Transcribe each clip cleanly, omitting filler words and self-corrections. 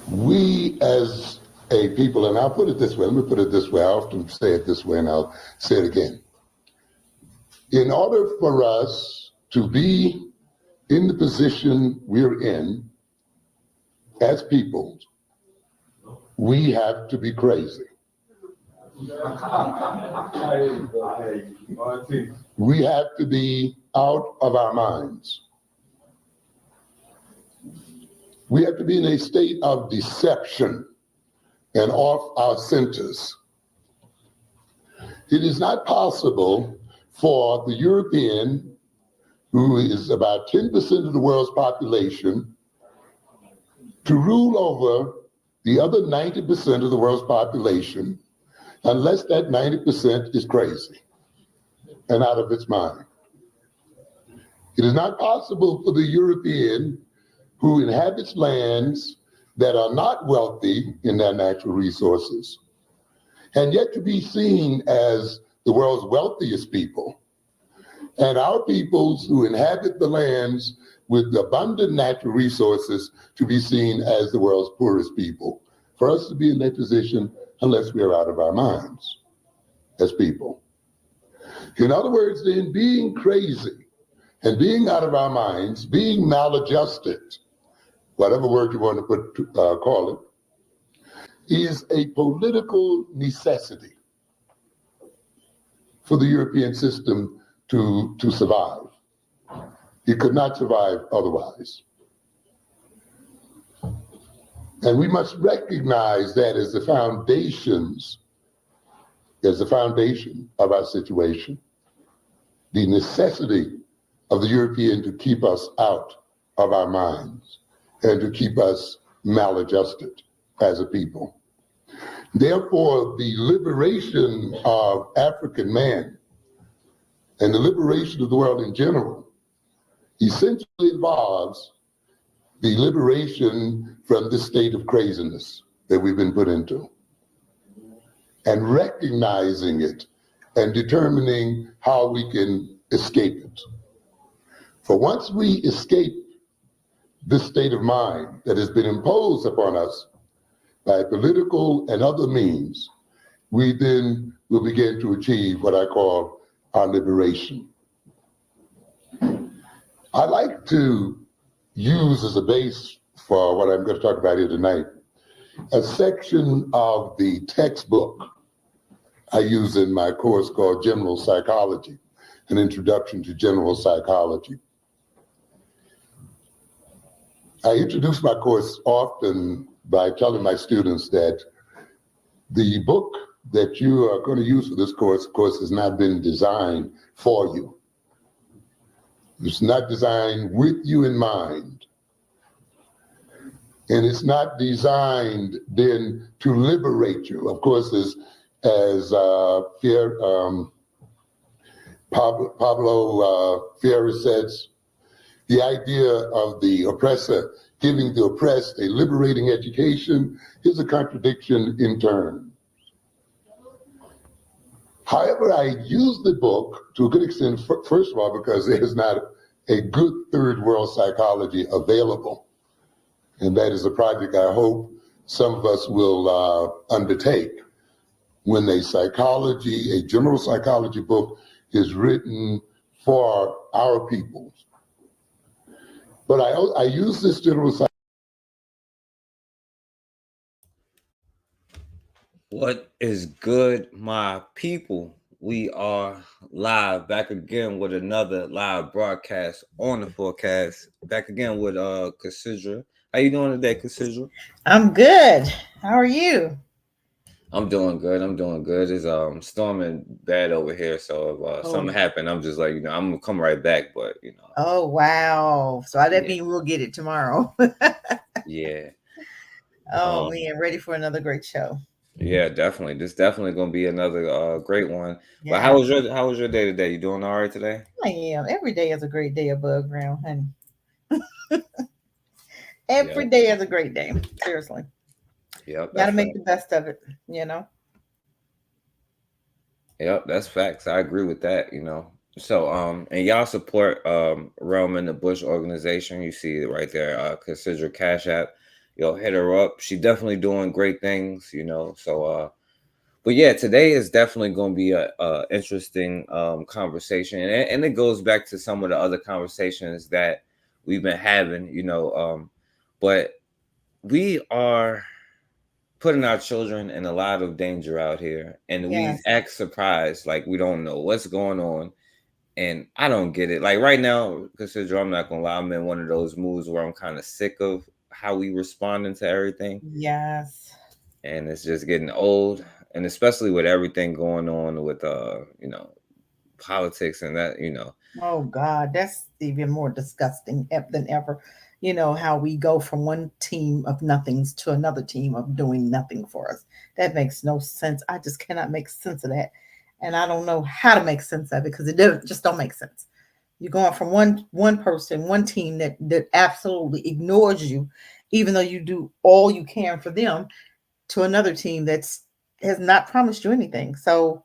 We as a people, and I'll put it this way, let me put it this way, I often say it this way and I'll say it again. In order for us to be in the position we're in as people, we have to be crazy. We have to be out of our minds. We have to be in a state of deception and off our centers. It is not possible for the European, who is about 10% of the world's population, to rule over the other 90% of the world's population unless that 90% is crazy and out of its mind. It is not possible for the European who inhabits lands that are not wealthy in their natural resources, and yet to be seen as the world's wealthiest people, and our peoples who inhabit the lands with abundant natural resources to be seen as the world's poorest people. For us to be in that position unless we are out of our minds as people. In other words, then, being crazy and being out of our minds, being maladjusted, whatever word you want to call it, is a political necessity for the European system to survive. It could not survive otherwise. And we must recognize that as the foundation of our situation, the necessity of the European to keep us out of our minds and to keep us maladjusted as a people. Therefore, the liberation of African man and the liberation of the world in general essentially involves the liberation from this state of craziness that we've been put into, and recognizing it and determining how we can escape it. For once we escape this state of mind that has been imposed upon us by political and other means, we then will begin to achieve what I call our liberation. I like to use as a base for what I'm going to talk about here tonight a section of the textbook I use in my course called General Psychology, an introduction to general psychology. I introduce my course often by telling my students that the book that you are going to use for this course, of course, has not been designed for you. It's not designed with you in mind. And it's not designed then to liberate you. Of course, as Pablo Freire says, the idea of the oppressor giving the oppressed a liberating education is a contradiction in terms. However, I use the book to a good extent, first of all, because there's not a good third world psychology available. And that is a project I hope some of us will undertake when a general psychology book is written for our people. But I use this general psychology. What is good, my people? We are live back again with another live broadcast on the forecast. Back again with Cassandra. How you doing today, Cassandra? I'm good. How are you? I'm doing good. It's storming bad over here, so if something happened, I'm just like, I'm gonna come right back, but Oh wow. So I didn't mean we'll get it tomorrow. Yeah. Oh man, ready for another great show. Yeah, definitely. This definitely gonna be another great one. Yeah. But how was your day today? You doing all right today? I am. Every day is a great day above ground, honey. Every day is a great day. Seriously. Yep. Gotta make the best of it, Yep, that's facts. I agree with that. So and y'all support Realm in the Bush organization. You see it right there. Consider Cash App. Yo, hit her up. She definitely doing great things, you know. So but yeah, today is definitely going to be a interesting conversation, and it goes back to some of the other conversations that we've been having, you know. But we are putting our children in a lot of danger out here, and we Yes. act surprised, like we don't know what's going on. And I don't get it. Like right now, consider I'm not gonna lie, I'm in one of those moods where I'm kind of sick of how we responding to everything, Yes. and it's just getting old. And especially with everything going on with you know, politics and that, you know. Oh God, that's even more disgusting than ever. You know how we go from one team of nothings to another team of doing nothing for us. That makes no sense. I just cannot make sense of that, and I don't know how to make sense of it because just don't make sense. You're going from one person, one team that absolutely ignores you, even though you do all you can for them, to another team that's has not promised you anything. So,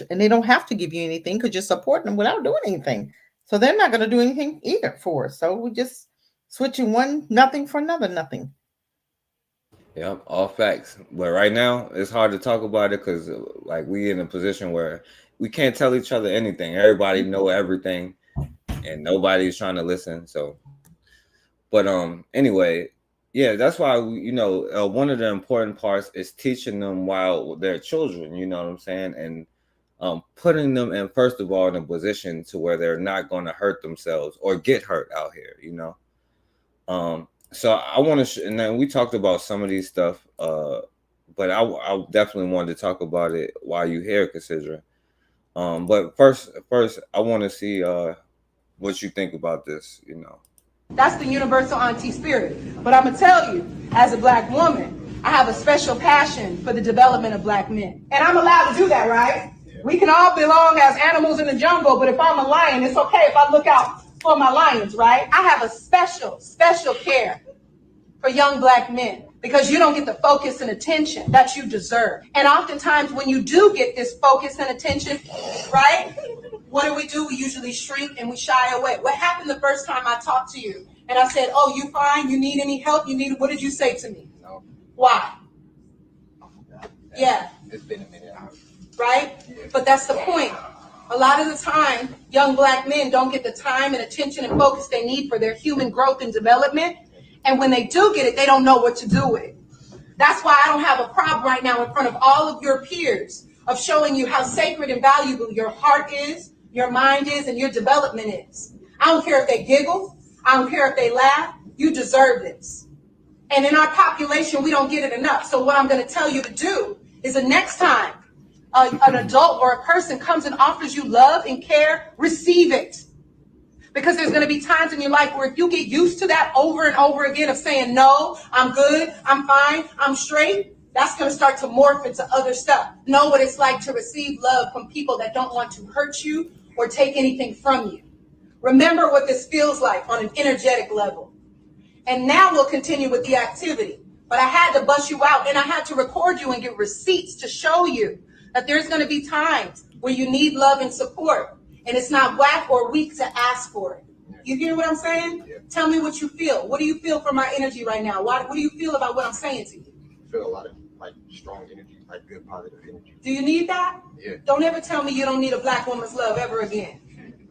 and they don't have to give you anything because you're supporting them without doing anything. So they're not going to do anything either for us. So we just switching one nothing for another nothing. Yeah, all facts. But right now, it's hard to talk about it because like we in a position where we can't tell each other anything. Everybody know everything, and nobody's trying to listen. So, but anyway, yeah, that's why you know, one of the important parts is teaching them while they're children. You know what I'm saying, and putting them in, first of all, in a position to where they're not going to hurt themselves or get hurt out here. You know. So I want to, and then we talked about some of these stuff, but I definitely wanted to talk about it while you here, considering. But first, I want to see what you think about this. You know. That's the universal auntie spirit. But I'm going to tell you, as a black woman, I have a special passion for the development of black men. And I'm allowed to do that, right? We can all belong as animals in the jungle, but if I'm a lion, it's okay if I look out for my lions, right? I have a special care for young black men because you don't get the focus and attention that you deserve. And oftentimes when you do get this focus and attention, right? What do? We usually shrink and we shy away. What happened the first time I talked to you and I said, oh, you fine? You need any help? What did you say to me? No. Why? Yeah. It's been a minute. Right? But that's the point. A lot of the time, young black men don't get the time and attention and focus they need for their human growth and development. And when they do get it, they don't know what to do with it. That's why I don't have a problem right now in front of all of your peers of showing you how sacred and valuable your heart is, your mind is, and your development is. I don't care if they giggle. I don't care if they laugh. You deserve this. And in our population, we don't get it enough. So what I'm going to tell you to do is the next time an adult or a person comes and offers you love and care, receive it. Because there's going to be times in your life where if you get used to that over and over again of saying, no, I'm good, I'm fine, I'm straight, that's going to start to morph into other stuff. Know what it's like to receive love from people that don't want to hurt you or take anything from you. Remember what this feels like on an energetic level. And now we'll continue with the activity. But I had to bust you out and I had to record you and get receipts to show you that there's going to be times where you need love and support. And it's not whack or weak to ask for it. You hear what I'm saying? Yeah. Tell me what you feel. What do you feel from my energy right now? What do you feel about what I'm saying to you? I feel a lot of like strong energy, like good positive energy. Do you need that? Yeah. Don't ever tell me you don't need a black woman's love ever again.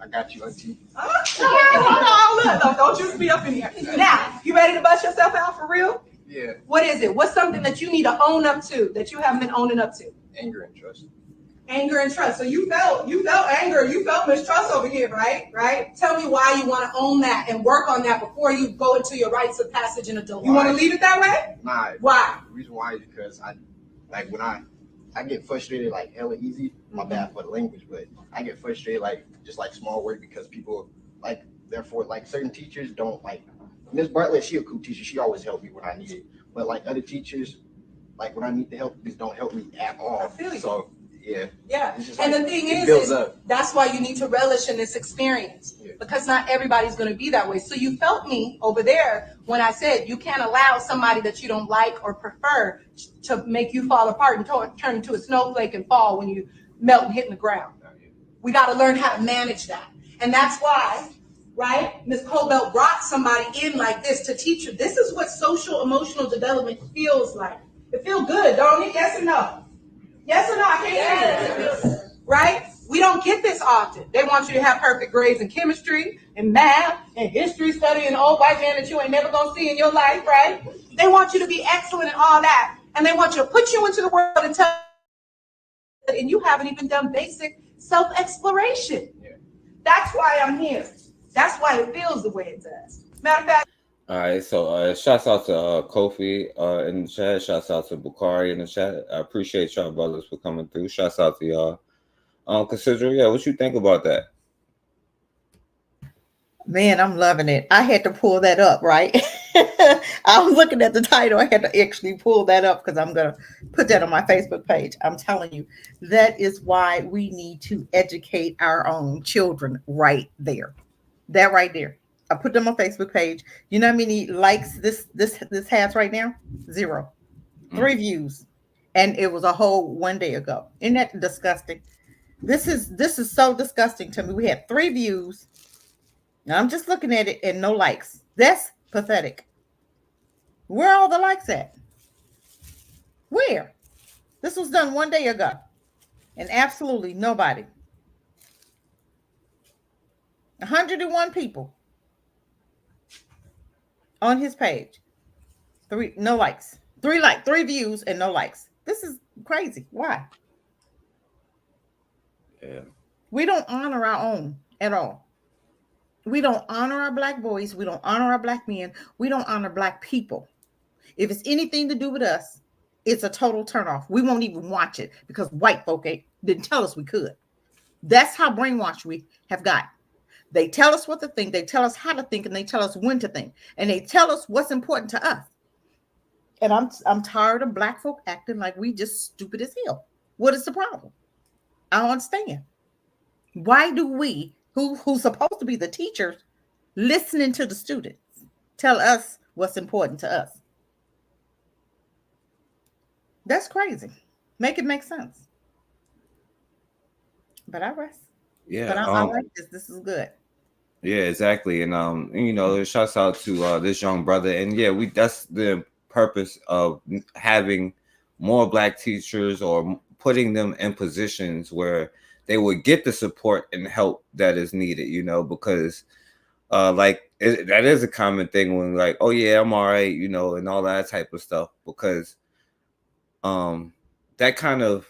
I got you, auntie. Hold on. Don't you be up in here. Now, you ready to bust yourself out for real? Yeah. What is it? What's something that you need to own up to that you haven't been owning up to? Anger and trust. Anger and trust. So you felt anger, you felt mistrust over here, right? Right? Tell me why you want to own that and work on that before you go into your rites of passage in adulthood. You want to leave it that way? Nah. Why? The reason why is because when I get frustrated like hella easy. My bad for the language, but I get frustrated like just like small work because people like therefore like certain teachers don't like Miss Bartlett, she a cool teacher, she always helped me when I need it. But like other teachers, like when I need the help, just don't help me at all. I feel you. So yeah. Yeah. Just, and like, the thing it is up. that's why you need to relish in this experience. Yeah. Because not everybody's going to be that way. So you felt me over there when I said you can't allow somebody that you don't like or prefer to make you fall apart and turn into a snowflake and fall when you melt and hit in the ground. We got to learn how to manage that. And that's why, right, Ms. Colbelt brought somebody in like this to teach you. This is what social emotional development feels like. It feels good, don't it? Yes or no? Yes or no? I can't hear you. Right? We don't get this often. They want you to have perfect grades in chemistry and math and history study and old white man that you ain't never gonna see in your life, right? They want you to be excellent in all that. And they want you to put you into the world and tell and you haven't even done basic self-exploration. That's why I'm here. That's why it feels the way it does. Matter of fact. All right, so shouts out to Kofi in the chat. Shouts out to Bukari in the chat. I appreciate y'all brothers for coming through. Shouts out to y'all. Consider, yeah, what you think about that? Man, I'm loving it. I had to pull that up, right? I was looking at the title. I had to actually pull that up because I'm going to put that on my Facebook page. I'm telling you, that is why we need to educate our own children right there. That right there. I put them on Facebook page. You know how many likes this has right now? 0. 3 views. And it was a whole 1 day ago. Isn't that disgusting? This is so disgusting to me. We had 3 views. Now I'm just looking at it and no likes. That's pathetic. Where are all the likes at? Where? This was done 1 day ago. And absolutely nobody. 101 people on his page. 3 no likes. 3 views and no likes. This is crazy. Why? Yeah. We don't honor our own at all. We don't honor our black boys. We don't honor our black men. We don't honor black people. If it's anything to do with us, it's a total turnoff. We won't even watch it because white folk didn't tell us we could. That's how brainwashed we have got. They tell us what to think. They tell us how to think, and they tell us when to think, and they tell us what's important to us. And I'm tired of black folk acting like we just stupid as hell. What is the problem? I don't understand. Why do we, who's supposed to be the teachers, listening to the students, tell us what's important to us? That's crazy. Make it make sense. But I rest. Yeah. But I like this. This is good. Yeah, exactly. And you know, shouts out to this young brother. And yeah, that's the purpose of having more black teachers or putting them in positions where they would get the support and help that is needed, you know, because that is a common thing when like, oh yeah, I'm all right, you know, and all that type of stuff, because that kind of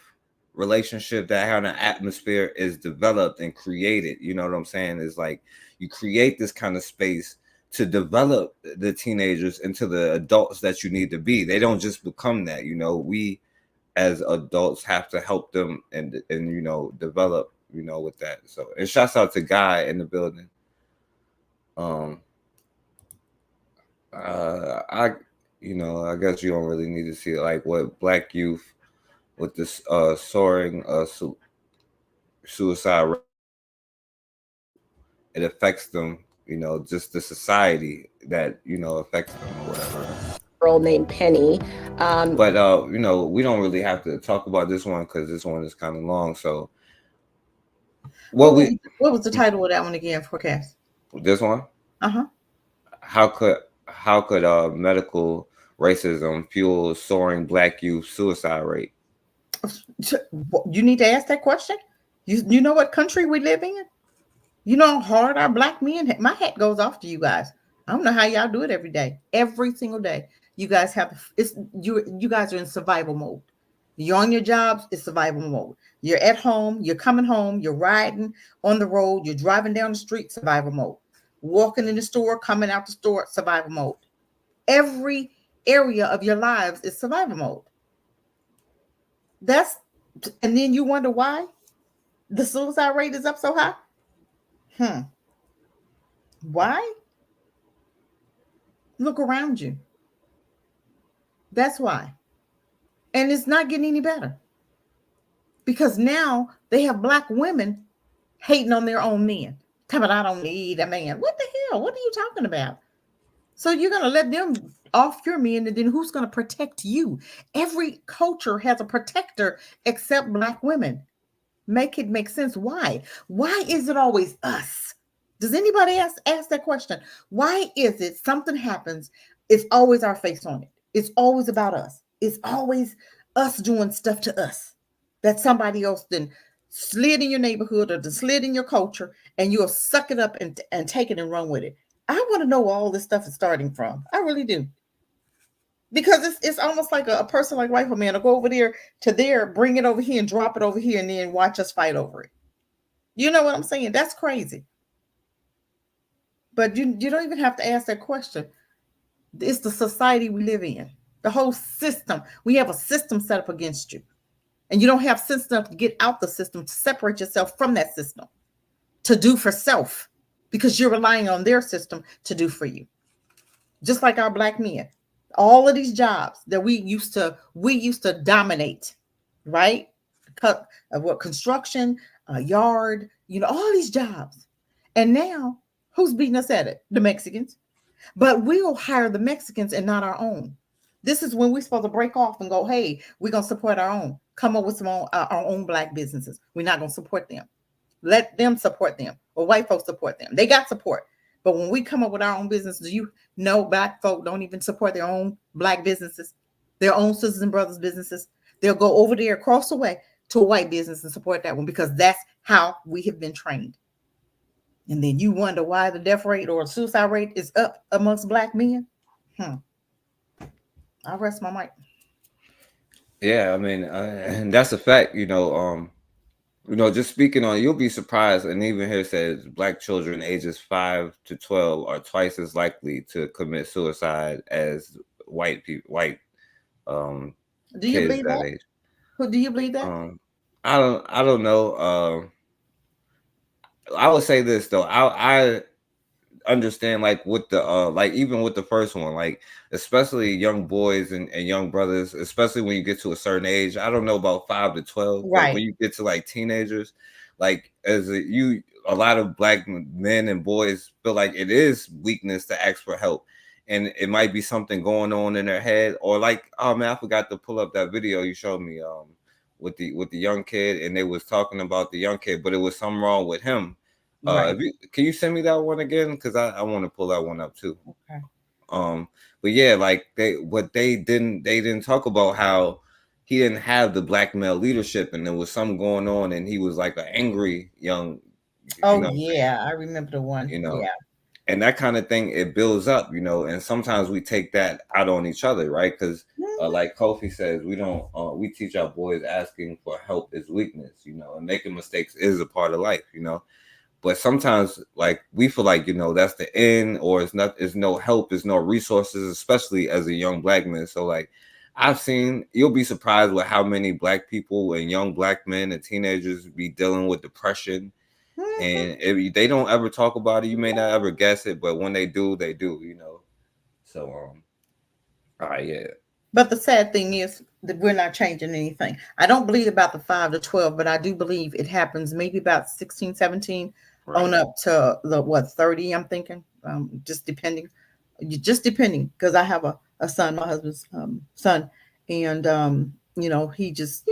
relationship, that kind of atmosphere is developed and created, you know what I'm saying, is like you create this kind of space to develop the teenagers into the adults that you need to be. They don't just become that, you know. We as adults have to help them and you know, develop, you know, with that. So, and shouts out to Guy in the building. I you know, I guess you don't really need to see like what black youth with this soaring suicide rate, it affects them, you know, just the society that, you know, affects them or whatever. Girl named Penny. But you know, we don't really have to talk about this one because this one is kind of long. So what was the title of that one again, forecast? This one? Uh-huh. How could medical racism fuel soaring black youth suicide rate? You need to ask that question. You know what country we live in? You know how hard our black men, my hat goes off to you guys. I don't know how y'all do it every day. Every single day. You guys you guys are in survival mode. You're on your jobs, it's survival mode. You're at home, you're coming home, you're riding on the road, you're driving down the street, survival mode. Walking in the store, coming out the store, survival mode. Every area of your lives is survival mode. And then you wonder why the suicide rate is up so high? Why? Look around you. That's why. And it's not getting any better. Because now they have black women hating on their own men. Tell me, I don't need a man. What the hell? What are you talking about? So you're going to let them off your men, and then who's going to protect you? Every culture has a protector except black women. Make it make sense. Why? Why is it always us? Does anybody ask that question? Why is it something happens? It's always our face on it. It's always about us. It's always us doing stuff to us that somebody else then slid in your neighborhood or then slid in your culture, and you'll suck it up and take it and run with it. I want to know where all this stuff is starting from. I really do. Because it's almost like a person like rifle man will go over there to there, bring it over here and drop it over here, and then watch us fight over it. You know what I'm saying? That's crazy. But you don't even have to ask that question. It's the society we live in. The whole system. We have a system set up against you. And you don't have sense enough to get out the system, to separate yourself from that system, to do for self, because you're relying on their system to do for you. Just like our Black men. All of these jobs that we used to dominate, right? Construction, yard, all these jobs. And now who's beating us at it? The Mexicans. But we'll hire the Mexicans and not our own. This is when we're supposed to break off and go, hey, we're going to support our own. Come up with our own Black businesses. We're not going to support them. Let them support them, or white folks support them. They got support. But when we come up with our own business, do you know Black folk don't even support their own Black businesses, their own sisters and brothers' businesses? They'll go over there across the way to a white business and support that one, because that's how we have been trained. And then you wonder why the death rate or suicide rate is up amongst Black men. I'll rest my mic. Yeah, I mean, and that's a fact. Just speaking on, you'll be surprised, and even here it says Black children ages 5 to 12 are twice as likely to commit suicide as white people, Do you kids believe that that? age. Who do you believe that? I don't know. I would say this though. I understand, like, with the like, even with the first one, like, especially young boys and young brothers, especially when you get to a certain age. I don't know about 5 to 12, but when Right. you get to like teenagers, like, a lot of Black men and boys feel like it is weakness to ask for help, and it might be something going on in their head, or like, oh man, I forgot to pull up that video you showed me with the young kid, and they was talking about the young kid, but it was something wrong with him. Right. Can you send me that one again? Because I want to pull that one up too. Okay. But yeah, like, they didn't talk about how he didn't have the Black male leadership, and there was something going on, and he was like an angry young, Oh yeah, I remember the one. you know, Yeah. and that kind of thing, it builds up, and sometimes we take that out on each other, right? Because like Kofi says, we teach our boys asking for help is weakness, and making mistakes is a part of life, But sometimes, like, we feel like, that's the end, or it's no help, it's no resources, especially as a young Black man. So, like, you'll be surprised with how many Black people and young Black men and teenagers be dealing with depression. And if they don't ever talk about it, you may not ever guess it, but when they do, they do, So, all right, yeah. But the sad thing is that we're not changing anything. I don't believe about the 5 to 12, but I do believe it happens maybe about 16, 17 on up to the 30, I'm thinking. Just depending, because I have a son, my husband's son, and he just,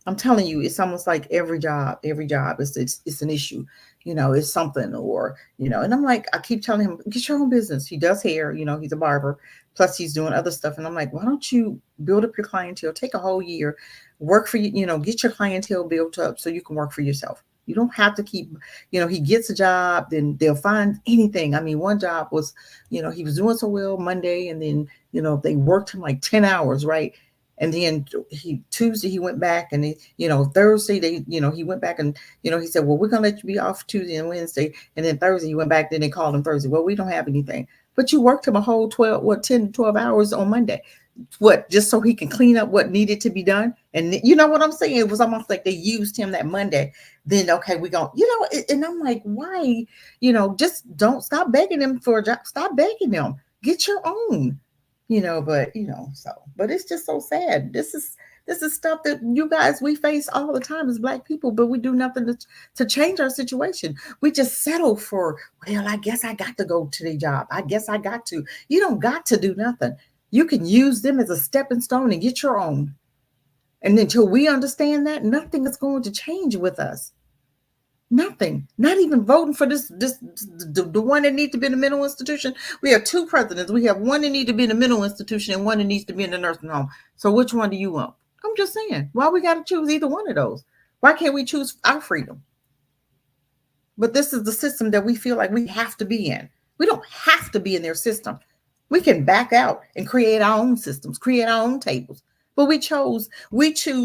I'm telling you, it's almost like every job it's an issue, it's something, or and I'm like, I keep telling him, get your own business. He does hair, he's a barber, plus he's doing other stuff, and I'm like, why don't you build up your clientele, take a whole year, work for you, get your clientele built up so you can work for yourself. You don't have to keep, he gets a job, then they'll find anything. I mean, one job was, he was doing so well Monday, and then, they worked him like 10 hours, right? And then Tuesday he went back, and Thursday he went back, and he said, well, we're gonna let you be off Tuesday and Wednesday, and then Thursday he went back. Then they called him Thursday. Well, we don't have anything, but you worked him a whole 10 to 12 hours on Monday. What, just so he can clean up what needed to be done? And you know what I'm saying? It was almost like they used him that Monday. Then okay, we go, and I'm like, why? Just don't stop begging them for a job. Stop begging them. Get your own. But it's just so sad. This is stuff that you guys, we face all the time as Black people, but we do nothing to change our situation. We just settle for, well, I guess I got to go to the job. I guess I got to. You don't got to do nothing. You can use them as a stepping stone and get your own. And until we understand that, nothing is going to change with us. Nothing. Not even voting for the one that needs to be in the mental institution. We have two presidents. We have one that needs to be in the mental institution and one that needs to be in the nursing home. So which one do you want? I'm just saying, why we got to choose either one of those? Why can't we choose our freedom? But this is the system that we feel like we have to be in. We don't have to be in their system. We can back out and create our own systems, create our own tables. But we choose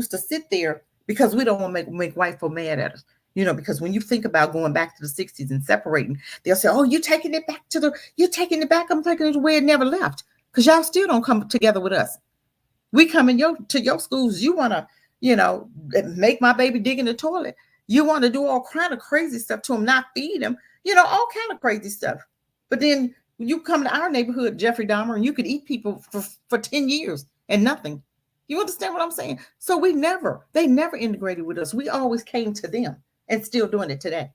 to sit there because we don't want to make white folk mad at us. You know, because when you think about going back to the 60s and separating, they'll say, oh, you're taking it back. I'm taking it where it never left. Because y'all still don't come together with us. We come in to your schools. You want to, make my baby dig in the toilet. You want to do all kind of crazy stuff to him, not feed him, all kind of crazy stuff. But then you come to our neighborhood, Jeffrey Dahmer, and you could eat people for 10 years and nothing. You understand what I'm saying? So they never integrated with us. We always came to them and still doing it today.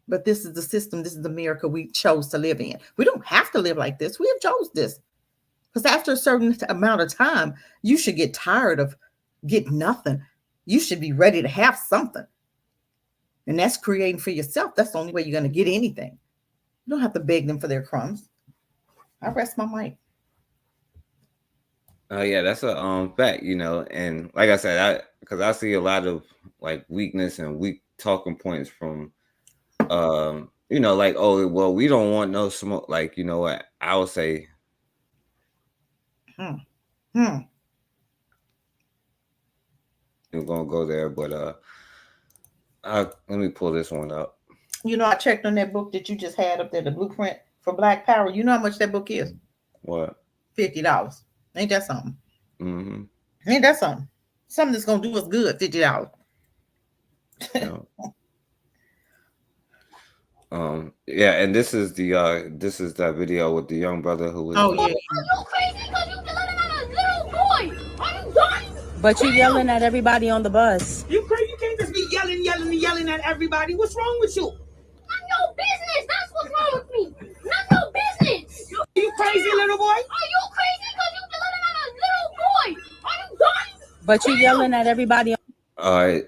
But this is the system. This is the America we chose to live in. We don't have to live like this. We have chose this. Because after a certain amount of time, you should get tired of getting nothing. You should be ready to have something. And that's creating for yourself. That's the only way you're going to get anything. You don't have to beg them for their crumbs. I rest my mic. Yeah, that's a fact, and like I said, because I see a lot of like weakness and weak talking points from like, oh, well, we don't want no smoke. Like, you know what? I would say we're gonna go there, but let me pull this one up. I checked on that book that you just had up there, the Blueprint for Black Power. You know how much that book is? What? $50. Ain't that something? Mm-hmm. Ain't that something? Something that's gonna do us good. $50. Yeah. Yeah, and this is that video with the young brother who was. Oh yeah. Are you crazy? Because you yelling at a little boy? Are you done? But you yelling at everybody on the bus. You crazy? You can't just be yelling at everybody. What's wrong with you? None your business. That's what's wrong with me. None your business. You crazy little boy? Are you crazy? Because you yelling at a little boy? Are you done? But you yelling at everybody. All right,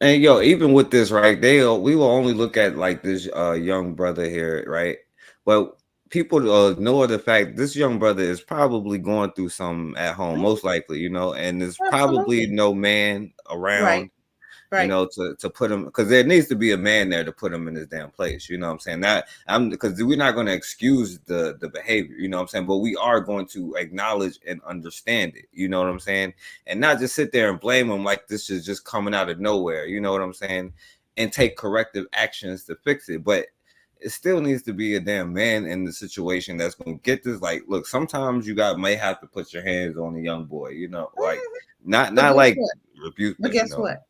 and yo, even with this, right? We will only look at like this young brother here, right? But people ignore the fact this young brother is probably going through something at home, most likely, and there's probably no man around, Right. to put him, because there needs to be a man there to put him in his damn place. You know what I'm saying? That because we're not going to excuse the behavior, you know what I'm saying? But we are going to acknowledge and understand it. You know what I'm saying? And not just sit there and blame him like this is just coming out of nowhere. You know what I'm saying? And take corrective actions to fix it. But it still needs to be a damn man in the situation that's going to get this. Like, look, sometimes you may have to put your hands on a young boy, like not like rebuke. But guess what?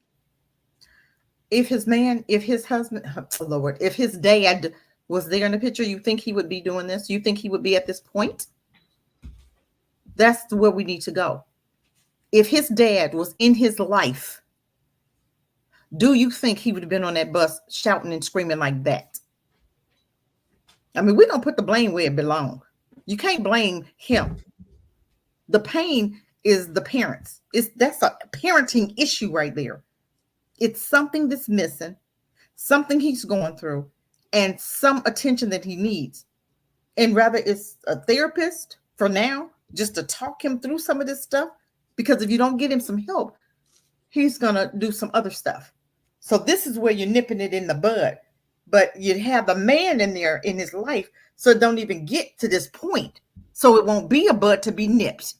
If his husband, oh Lord, if his dad was there in the picture, you think he would be doing this? You think he would be at this point? That's where we need to go. If his dad was in his life, do you think he would have been on that bus shouting and screaming like that? I mean, we're going to put the blame where it belongs. You can't blame him. The pain is the parents. That's a parenting issue right there. It's something that's missing, something he's going through, and some attention that he needs. And rather it's a therapist for now, just to talk him through some of this stuff, because if you don't get him some help, he's going to do some other stuff. So this is where you're nipping it in the bud. But you have the man in there in his life, so it don't even get to this point. So it won't be a bud to be nipped.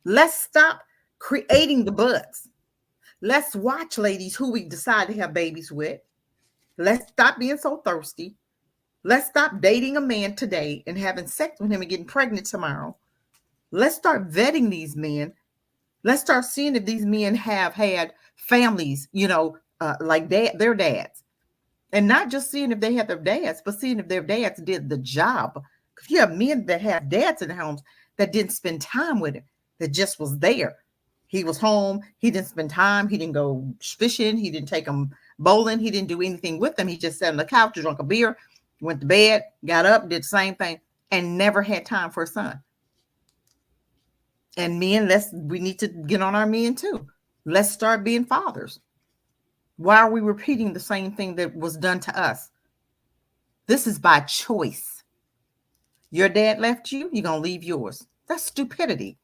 Let's stop creating the buds. Let's watch, ladies, who we decide to have babies with. Let's stop being so thirsty. Let's stop dating a man today and having sex with him and getting pregnant tomorrow. Let's start vetting these men. Let's start seeing if these men have had families, like their dads. And not just seeing if they had their dads, but seeing if their dads did the job. Because you have men that have dads in the homes that didn't spend time with him, that just was there. He was home. He didn't spend time. He didn't go fishing. He didn't take them bowling. He didn't do anything with them. He just sat on the couch, drank a beer, went to bed, got up, did the same thing, and never had time for a son. And men, we need to get on our men too. Let's start being fathers. Why are we repeating the same thing that was done to us? This is by choice. Your dad left you, you're going to leave yours. That's stupidity.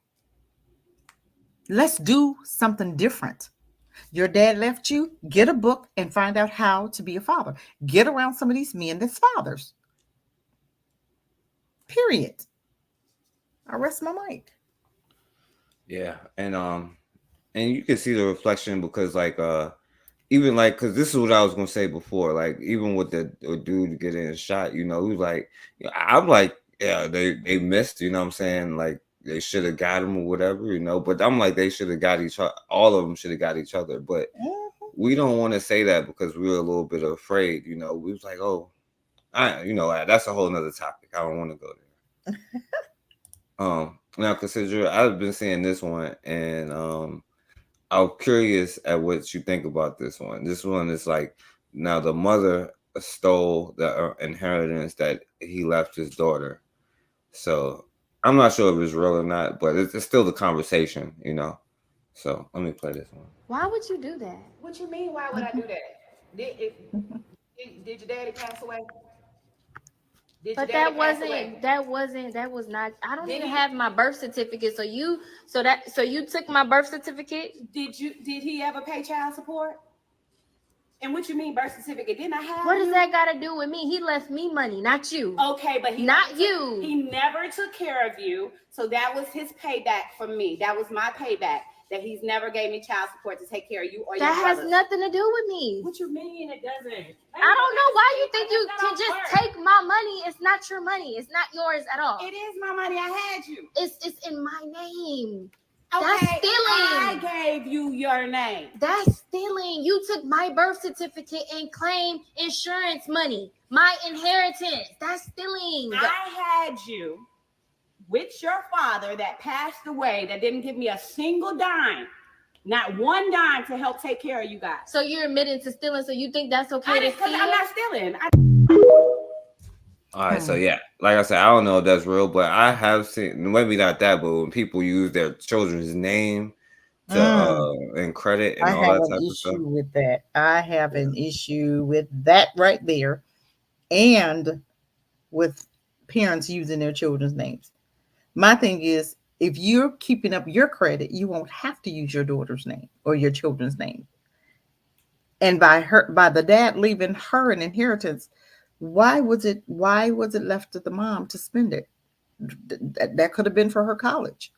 Let's do something different. Your dad left you, get a book and find out how to be a father. Get around some of these men that's fathers. Period. I rest my mic. Yeah, and you can see the reflection because even like because this is what I was gonna say before, like even with the dude getting shot, he was like, I'm like, yeah, they missed, you know what I'm saying, like they should have got him or whatever, but I'm like they should have got each other, all of them should have got each other, but we don't want to say that because we were a little bit afraid, we was like, oh, that's a whole nother topic. I don't want to go there. Now consider I've been seeing this one and I'm curious at what you think about this one. This one is like, now the mother stole the inheritance that he left his daughter. So I'm not sure if it's real or not, but it's still the conversation, So let me play this one. Why would you do that? What you mean? Why would I do that? Did your daddy pass away? But that was not. I don't even have my birth certificate. So you took my birth certificate. Did he ever pay child support? And what you mean birth certificate? Didn't I have? What does that got to do with me? He left me money, not you. Okay, but he never took care of you. So that was his payback for me. That was my payback. That he's never gave me child support to take care of you or your brothers. That has nothing to do with me. What you mean it doesn't? I don't know why you think you can just take my money. It's not your money. It's not yours at all. It is my money. I had you. It's in my name. Okay, that's stealing. I gave you your name. That's stealing. You took my birth certificate and claimed insurance money, my inheritance. That's stealing. I had you with your father that passed away, that didn't give me a single dime, not one dime to help take care of you guys. So you're admitting to stealing, so you think that's okay to steal? I'm not stealing. All right, so yeah, like I said, I don't know if that's real, but I have seen, maybe not that, but when people use their children's name to and credit and all that type of stuff. With that. I have an issue with that right there, and with parents using their children's names. My thing is, if you're keeping up your credit, you won't have to use your daughter's name or your children's name. And by the dad leaving her an inheritance, why was it left to the mom to spend it? That could have been for her college.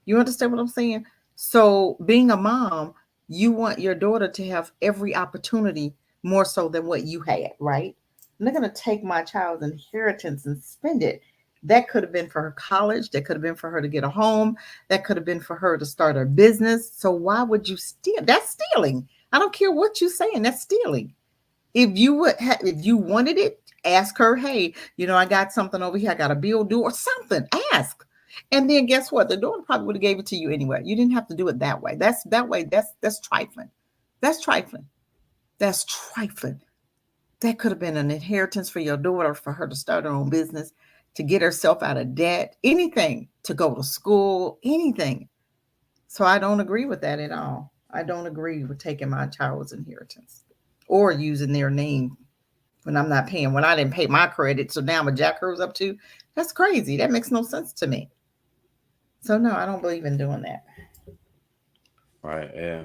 You understand what I'm saying? So being a mom, you want your daughter to have every opportunity more so than what you had, right? I'm not going to take my child's inheritance and spend it. That could have been for her college. That could have been for her to get a home. That could have been for her to start her business. So why would you steal? That's stealing. I don't care what you're saying. That's stealing. If you wanted it, ask her, hey, I got something over here. I got a bill due or something. Ask. And then guess what? The daughter probably would have gave it to you anyway. You didn't have to do it that way. That's trifling. That's trifling. That's trifling. That could have been an inheritance for your daughter, for her to start her own business, to get herself out of debt, anything, to go to school, anything. So I don't agree with that at all. I don't agree with taking my child's inheritance or using their name when I'm not paying, when I didn't pay my credit. So now I'm a jack hers up too. That's crazy. That makes no sense to me. So no, I don't believe in doing that. Right. Yeah.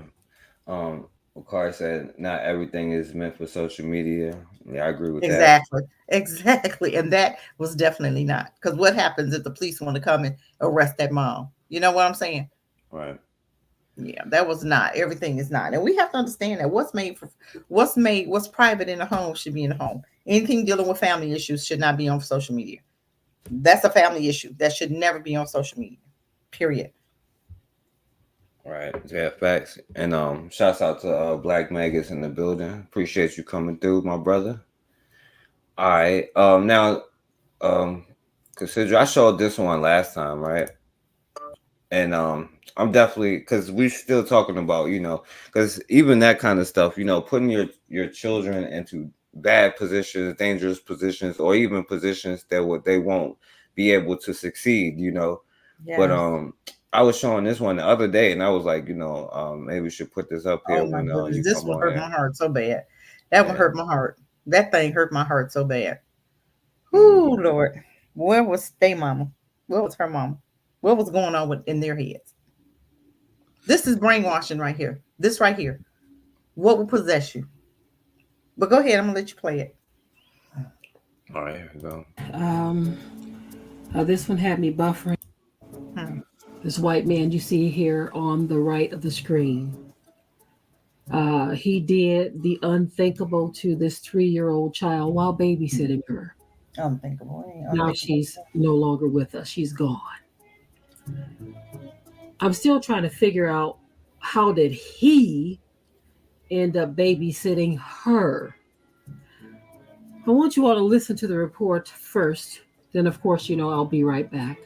Car said not everything is meant for social media. Yeah, I agree with that. Exactly. And that was definitely not. Because what happens if the police want to come and arrest that mom? You know what I'm saying? Right. Yeah, that was not. Everything is not. And we have to understand that what's private in the home should be in the home. Anything dealing with family issues should not be on social media. That's a family issue. That should never be on social media. Period. Right. Yeah, facts. And shouts out to Black Magus in the building. Appreciate you coming through, my brother. All right. Now consider I showed this one last time, right? And I'm definitely, because we're still talking about, because even that kind of stuff, putting your children into bad positions, dangerous positions, or even positions that they won't be able to succeed, Yes. But I was showing this one the other day, and I was like, maybe we should put this up here Oh my when goodness, you this come one on hurt there. my heart so bad. That one hurt my heart. That thing hurt my heart so bad. Oh Lord, where was their mama? Where was her mama? What was going on in their heads? This is brainwashing right here. This right here. What will possess you? But go ahead, I'm gonna let you play it. All right, here we go. This one had me buffering. This white man you see here on the right of the screen. He did the unthinkable to this 3-year-old child while babysitting her. Unthinkable. Now she's no longer with us. She's gone. I'm still trying to figure out, how did he end up babysitting her? I want you all to listen to the report first. Then, of course, I'll be right back.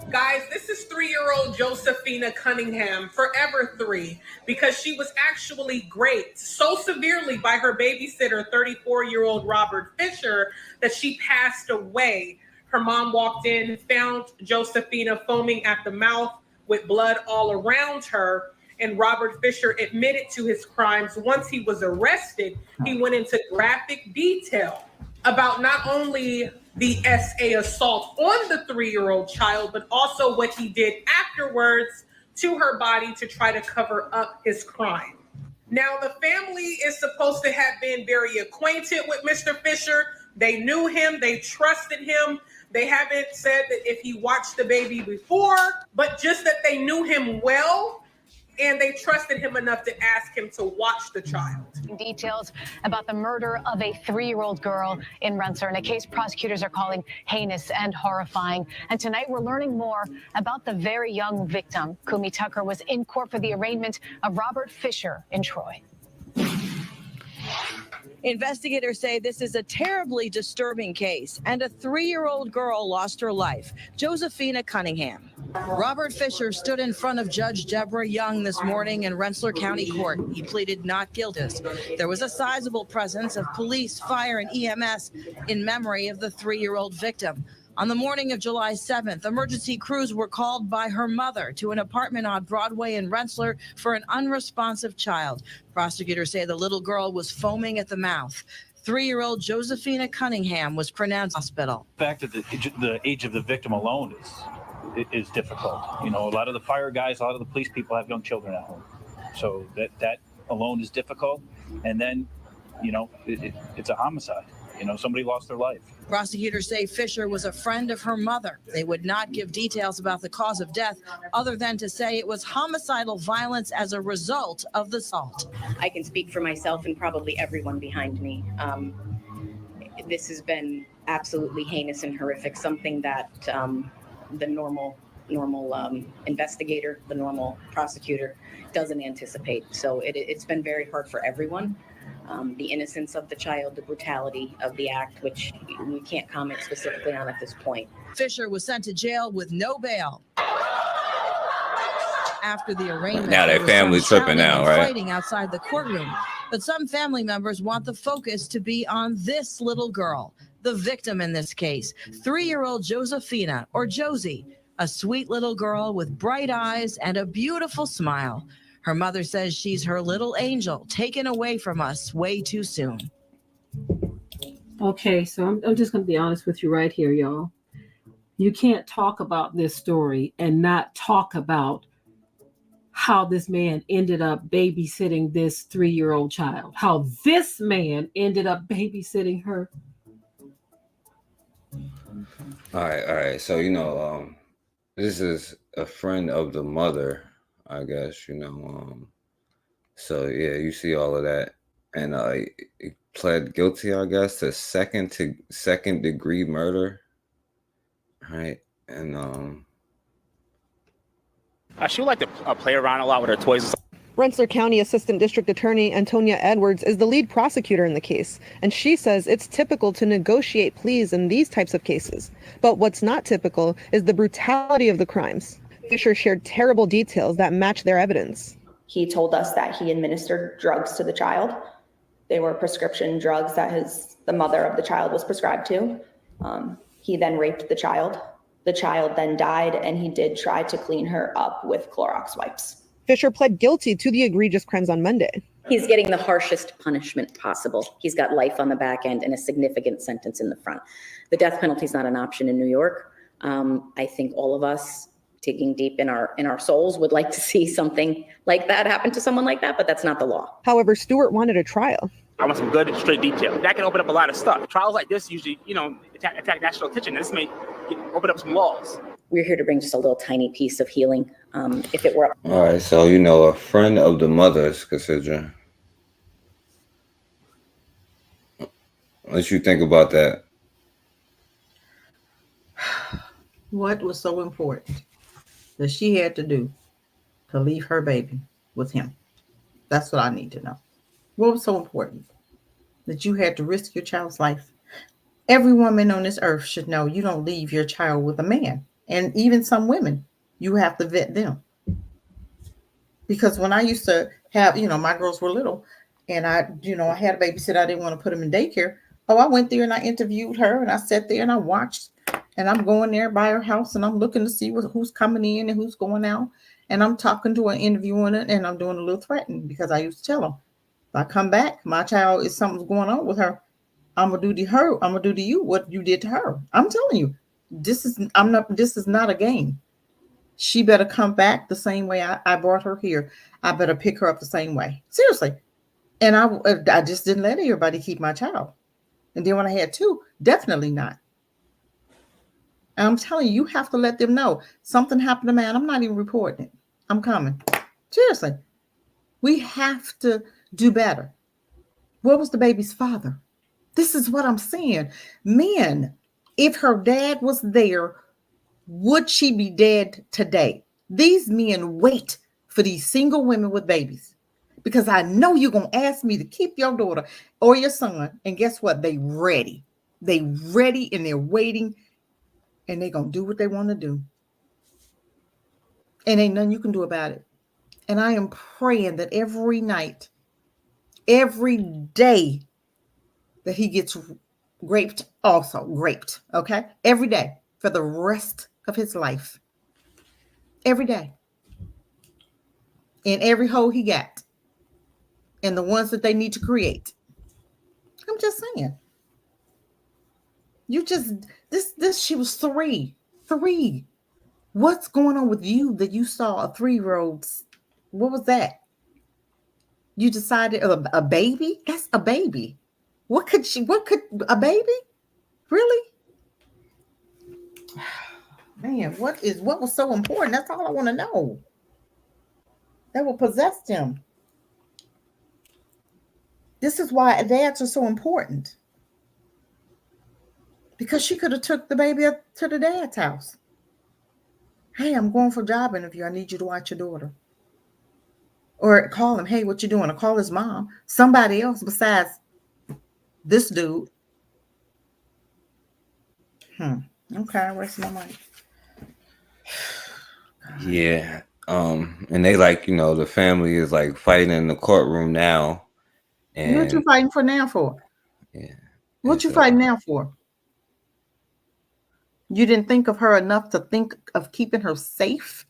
Guys, this is 3-year-old Josephina Cunningham, forever 3, because she was actually raped so severely by her babysitter, 34-year-old Robert Fisher, that she passed away. Her mom walked in, found Josephina foaming at the mouth with blood all around her, and Robert Fisher admitted to his crimes. Once he was arrested, he went into graphic detail about not only the SA assault on the 3-year-old child, but also what he did afterwards to her body to try to cover up his crime. Now, the family is supposed to have been very acquainted with Mr. Fisher. They knew him, they trusted him. They haven't said that if he watched the baby before, but just that they knew him well and they trusted him enough to ask him to watch the child. Details about the murder of a 3-year-old girl in Rensselaer, in a case prosecutors are calling heinous and horrifying. And tonight we're learning more about the very young victim. Kumi Tucker was in court for the arraignment of Robert Fisher in Troy. Investigators say this is a terribly disturbing case, and a 3-year-old girl lost her life, Josephina Cunningham. Robert Fisher stood in front of Judge Deborah Young this morning in Rensselaer County Court. He pleaded not guilty. There was a sizable presence of police, fire, and EMS in memory of the 3-year-old victim. On the morning of July 7th, emergency crews were called by her mother to an apartment on Broadway in Rensselaer for an unresponsive child. Prosecutors say the little girl was foaming at the mouth. 3-year-old Josephina Cunningham was pronounced hospital. The fact that the age of the victim alone is difficult. A lot of the fire guys, a lot of the police people have young children at home. So that alone is difficult. And then, it's a homicide. Somebody lost their life. Prosecutors say Fisher was a friend of her mother. They would not give details about the cause of death other than to say it was homicidal violence as a result of the assault. I can speak for myself and probably everyone behind me. This has been absolutely heinous and horrific, something that the normal investigator, the normal prosecutor doesn't anticipate. So it's been very hard for everyone. The innocence of the child, the brutality of the act, which we can't comment specifically on at this point. Fisher was sent to jail with no bail. After the arraignment, now their family's tripping now, right? Fighting outside the courtroom. But some family members want the focus to be on this little girl, the victim in this case, 3-year-old Josephina, or Josie, a sweet little girl with bright eyes and a beautiful smile. Her mother says she's her little angel, taken away from us way too soon. Okay, so I'm just going to be honest with you right here, y'all. You can't talk about this story and not talk about how this man ended up babysitting this 3-year-old child. How this man ended up babysitting her. All right. So, this is a friend of the mother, I guess, so yeah, you see all of that, and he pled guilty, I guess, to second degree murder, right? And she would like to play around a lot with her toys. Rensselaer County Assistant District Attorney Antonia Edwards is the lead prosecutor in the case, and she says it's typical to negotiate pleas in these types of cases. But what's not typical is the brutality of the crimes. Fisher shared terrible details that match their evidence. He told us that he administered drugs to the child. They were prescription drugs that the mother of the child was prescribed to. He then raped the child. The child then died, and he did try to clean her up with Clorox wipes. Fisher pled guilty to the egregious crimes on Monday. He's getting the harshest punishment possible. He's got life on the back end and a significant sentence in the front. The death penalty is not an option in New York. I think all of us, digging deep in our souls, would like to see something like that happen to someone like that, but that's not the law. However, Stewart wanted a trial. I want some good, straight detail. That can open up a lot of stuff. Trials like this usually, attract national attention. This may open up some walls. We're here to bring just a little tiny piece of healing. If it were... All right, so, a friend of the mother's, Cassandra. What you think about that? What was so important that she had to do to leave her baby with him? That's what I need to know. What was so important that you had to risk your child's life? Every woman on this earth should know you don't leave your child with a man. And even some women, you have to vet them. Because when I used to have, my girls were little, and I had a babysitter, I didn't want to put them in daycare. Oh, I went there and I interviewed her, and I sat there and I watched, and I'm going there by her house, and I'm looking to see who's coming in and who's going out. And I'm talking to her, interviewing it, and I'm doing a little threatening, because I used to tell them, if I come back, my child, is something's going on with her, I'm gonna do to you what you did to her. I'm telling you, this is not a game. She better come back the same way I brought her here. I better pick her up the same way. Seriously. And I just didn't let everybody keep my child. And then when I had two, definitely not. And I'm telling you, you have to let them know something happened to man. I'm not even reporting it. I'm coming. Seriously. We have to do better. Where was the baby's father? This is what I'm saying. Men, if her dad was there, would she be dead today? These men wait for these single women with babies, because I know you're going to ask me to keep your daughter or your son. And guess what? They ready. They ready, and they're waiting, and they're going to do what they want to do. And ain't nothing you can do about it. And I am praying that every night, every day, that he gets raped, okay? Every day for the rest of his life. Every day. In every hole he got. And the ones that they need to create. I'm just saying. She was three. What's going on with you that you saw a 3-year-old? What was that? You decided a baby? That's a baby. What could a baby? Really? Man, what was so important? That's all I want to know. That what possessed him. This is why dads are so important. Because she could have took the baby up to the dad's house. Hey, I'm going for a job interview. I need you to watch your daughter. Or call him. Hey, what you doing? Or call his mom. Somebody else besides this dude. Okay, rest my mind. Yeah. And they the family is fighting in the courtroom now. And what you fighting for now for? Yeah. What you fighting now for? You didn't think of her enough to think of keeping her safe?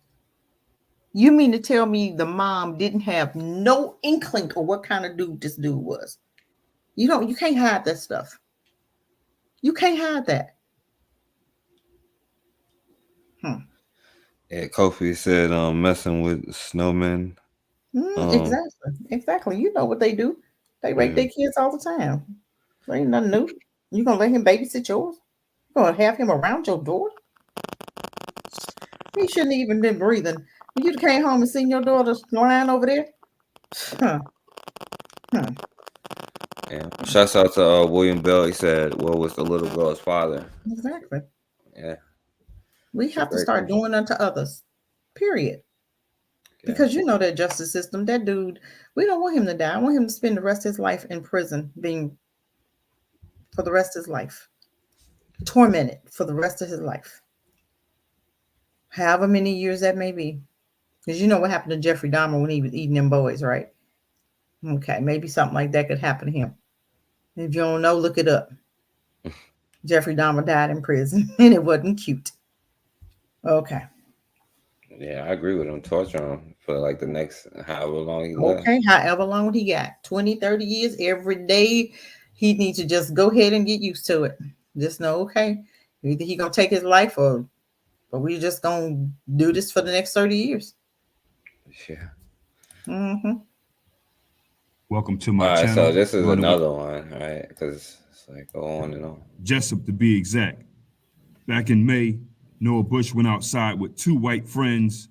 You mean to tell me the mom didn't have no inkling of what kind of dude this dude was? You can't hide that stuff. You can't hide that. Yeah, Kofi said messing with snowmen. Exactly. You know what they do. They rape their kids all the time. There ain't nothing new. You gonna let him babysit yours? You gonna have him around your door? He shouldn't even been breathing. When you came home and seen your daughter lying over there. Yeah. Shouts out to William Bell. He said, "What was the little girl's father?" Exactly. Yeah. We have to start doing unto others. Period. Yeah. Because that justice system, that dude, we don't want him to die. I want him to spend the rest of his life in prison, for the rest of his life. Tormented for the rest of his life. However many years that may be. Because you know what happened to Jeffrey Dahmer when he was eating them boys, right? Okay, maybe something like that could happen to him. If you don't know, look it up. Jeffrey Dahmer died in prison, and it wasn't cute. Okay. Yeah, I agree with him. Torture him for like the next however long he left. Okay. However long he got, 20, 30 years, every day, he needs to just go ahead and get used to it. Just know, okay, either he gonna take his life or but we just gonna do this for the next 30 years. Yeah. Mm-hmm. Welcome to my All right, channel. so this is By the way, another one, right? Because it's like go on and on. Jessup to be exact. Back in May, Noah Bush went outside with two white friends.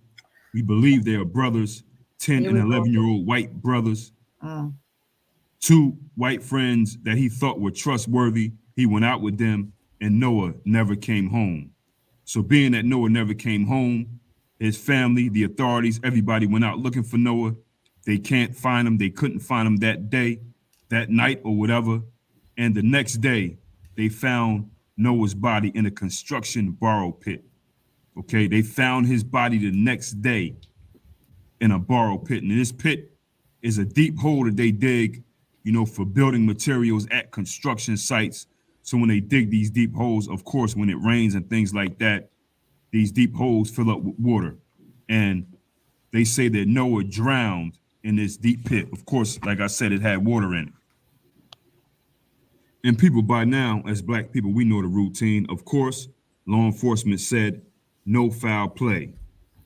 We believe they are brothers, 10 Here and we go. 11-year-old white brothers. Mm. Two white friends that he thought were trustworthy. He went out with them, and Noah never came home. So being that Noah never came home, his family, the authorities, everybody went out looking for Noah. They can't find him. They couldn't find him that day, that night, or whatever. And the next day, they found Noah's body in a construction borrow pit. Okay, they found his body the next day in a borrow pit. And this pit is a deep hole that they dig, you know, for building materials at construction sites. So when they dig these deep holes, of course, when it rains and things like that, these deep holes fill up with water. And they say that Noah drowned in this deep pit. Of course, like I said, it had water in it. And people by now, as black people, we know the routine. Of course, law enforcement said no foul play.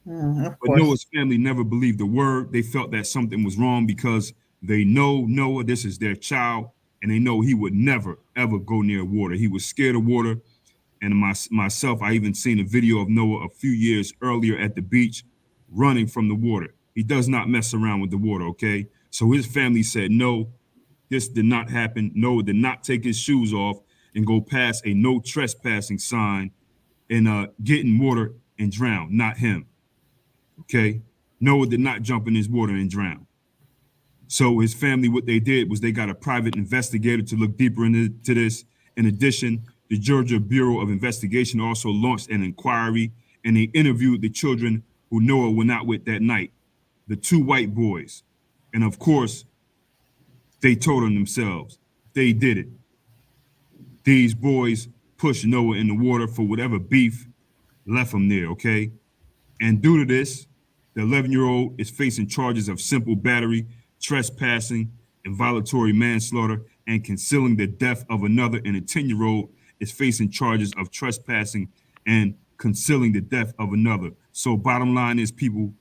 Of But course. Noah's family never believed a word. They felt that something was wrong because they know Noah, this is their child, and they know he would never, ever go near water. He was scared of water. And myself, I even seen a video of Noah a few years earlier at the beach running from the water. He does not mess around with the water, okay? So his family said, no, this did not happen. Noah did not take his shoes off and go past a no trespassing sign and get in water and drown, not him. Okay, Noah did not jump in his water and drown. So his family, what they did was they got a private investigator to look deeper into this. In addition, the Georgia Bureau of Investigation also launched an inquiry, and they interviewed the children who Noah went out with that night, the two white boys. And of course, they told on themselves. They did it. These boys pushed Noah in the water for whatever beef left him there, okay? And due to this, the 11-year-old is facing charges of simple battery, trespassing, involuntary manslaughter, and concealing the death of another. And a 10-year-old is facing charges of trespassing and concealing the death of another. So bottom line is, people,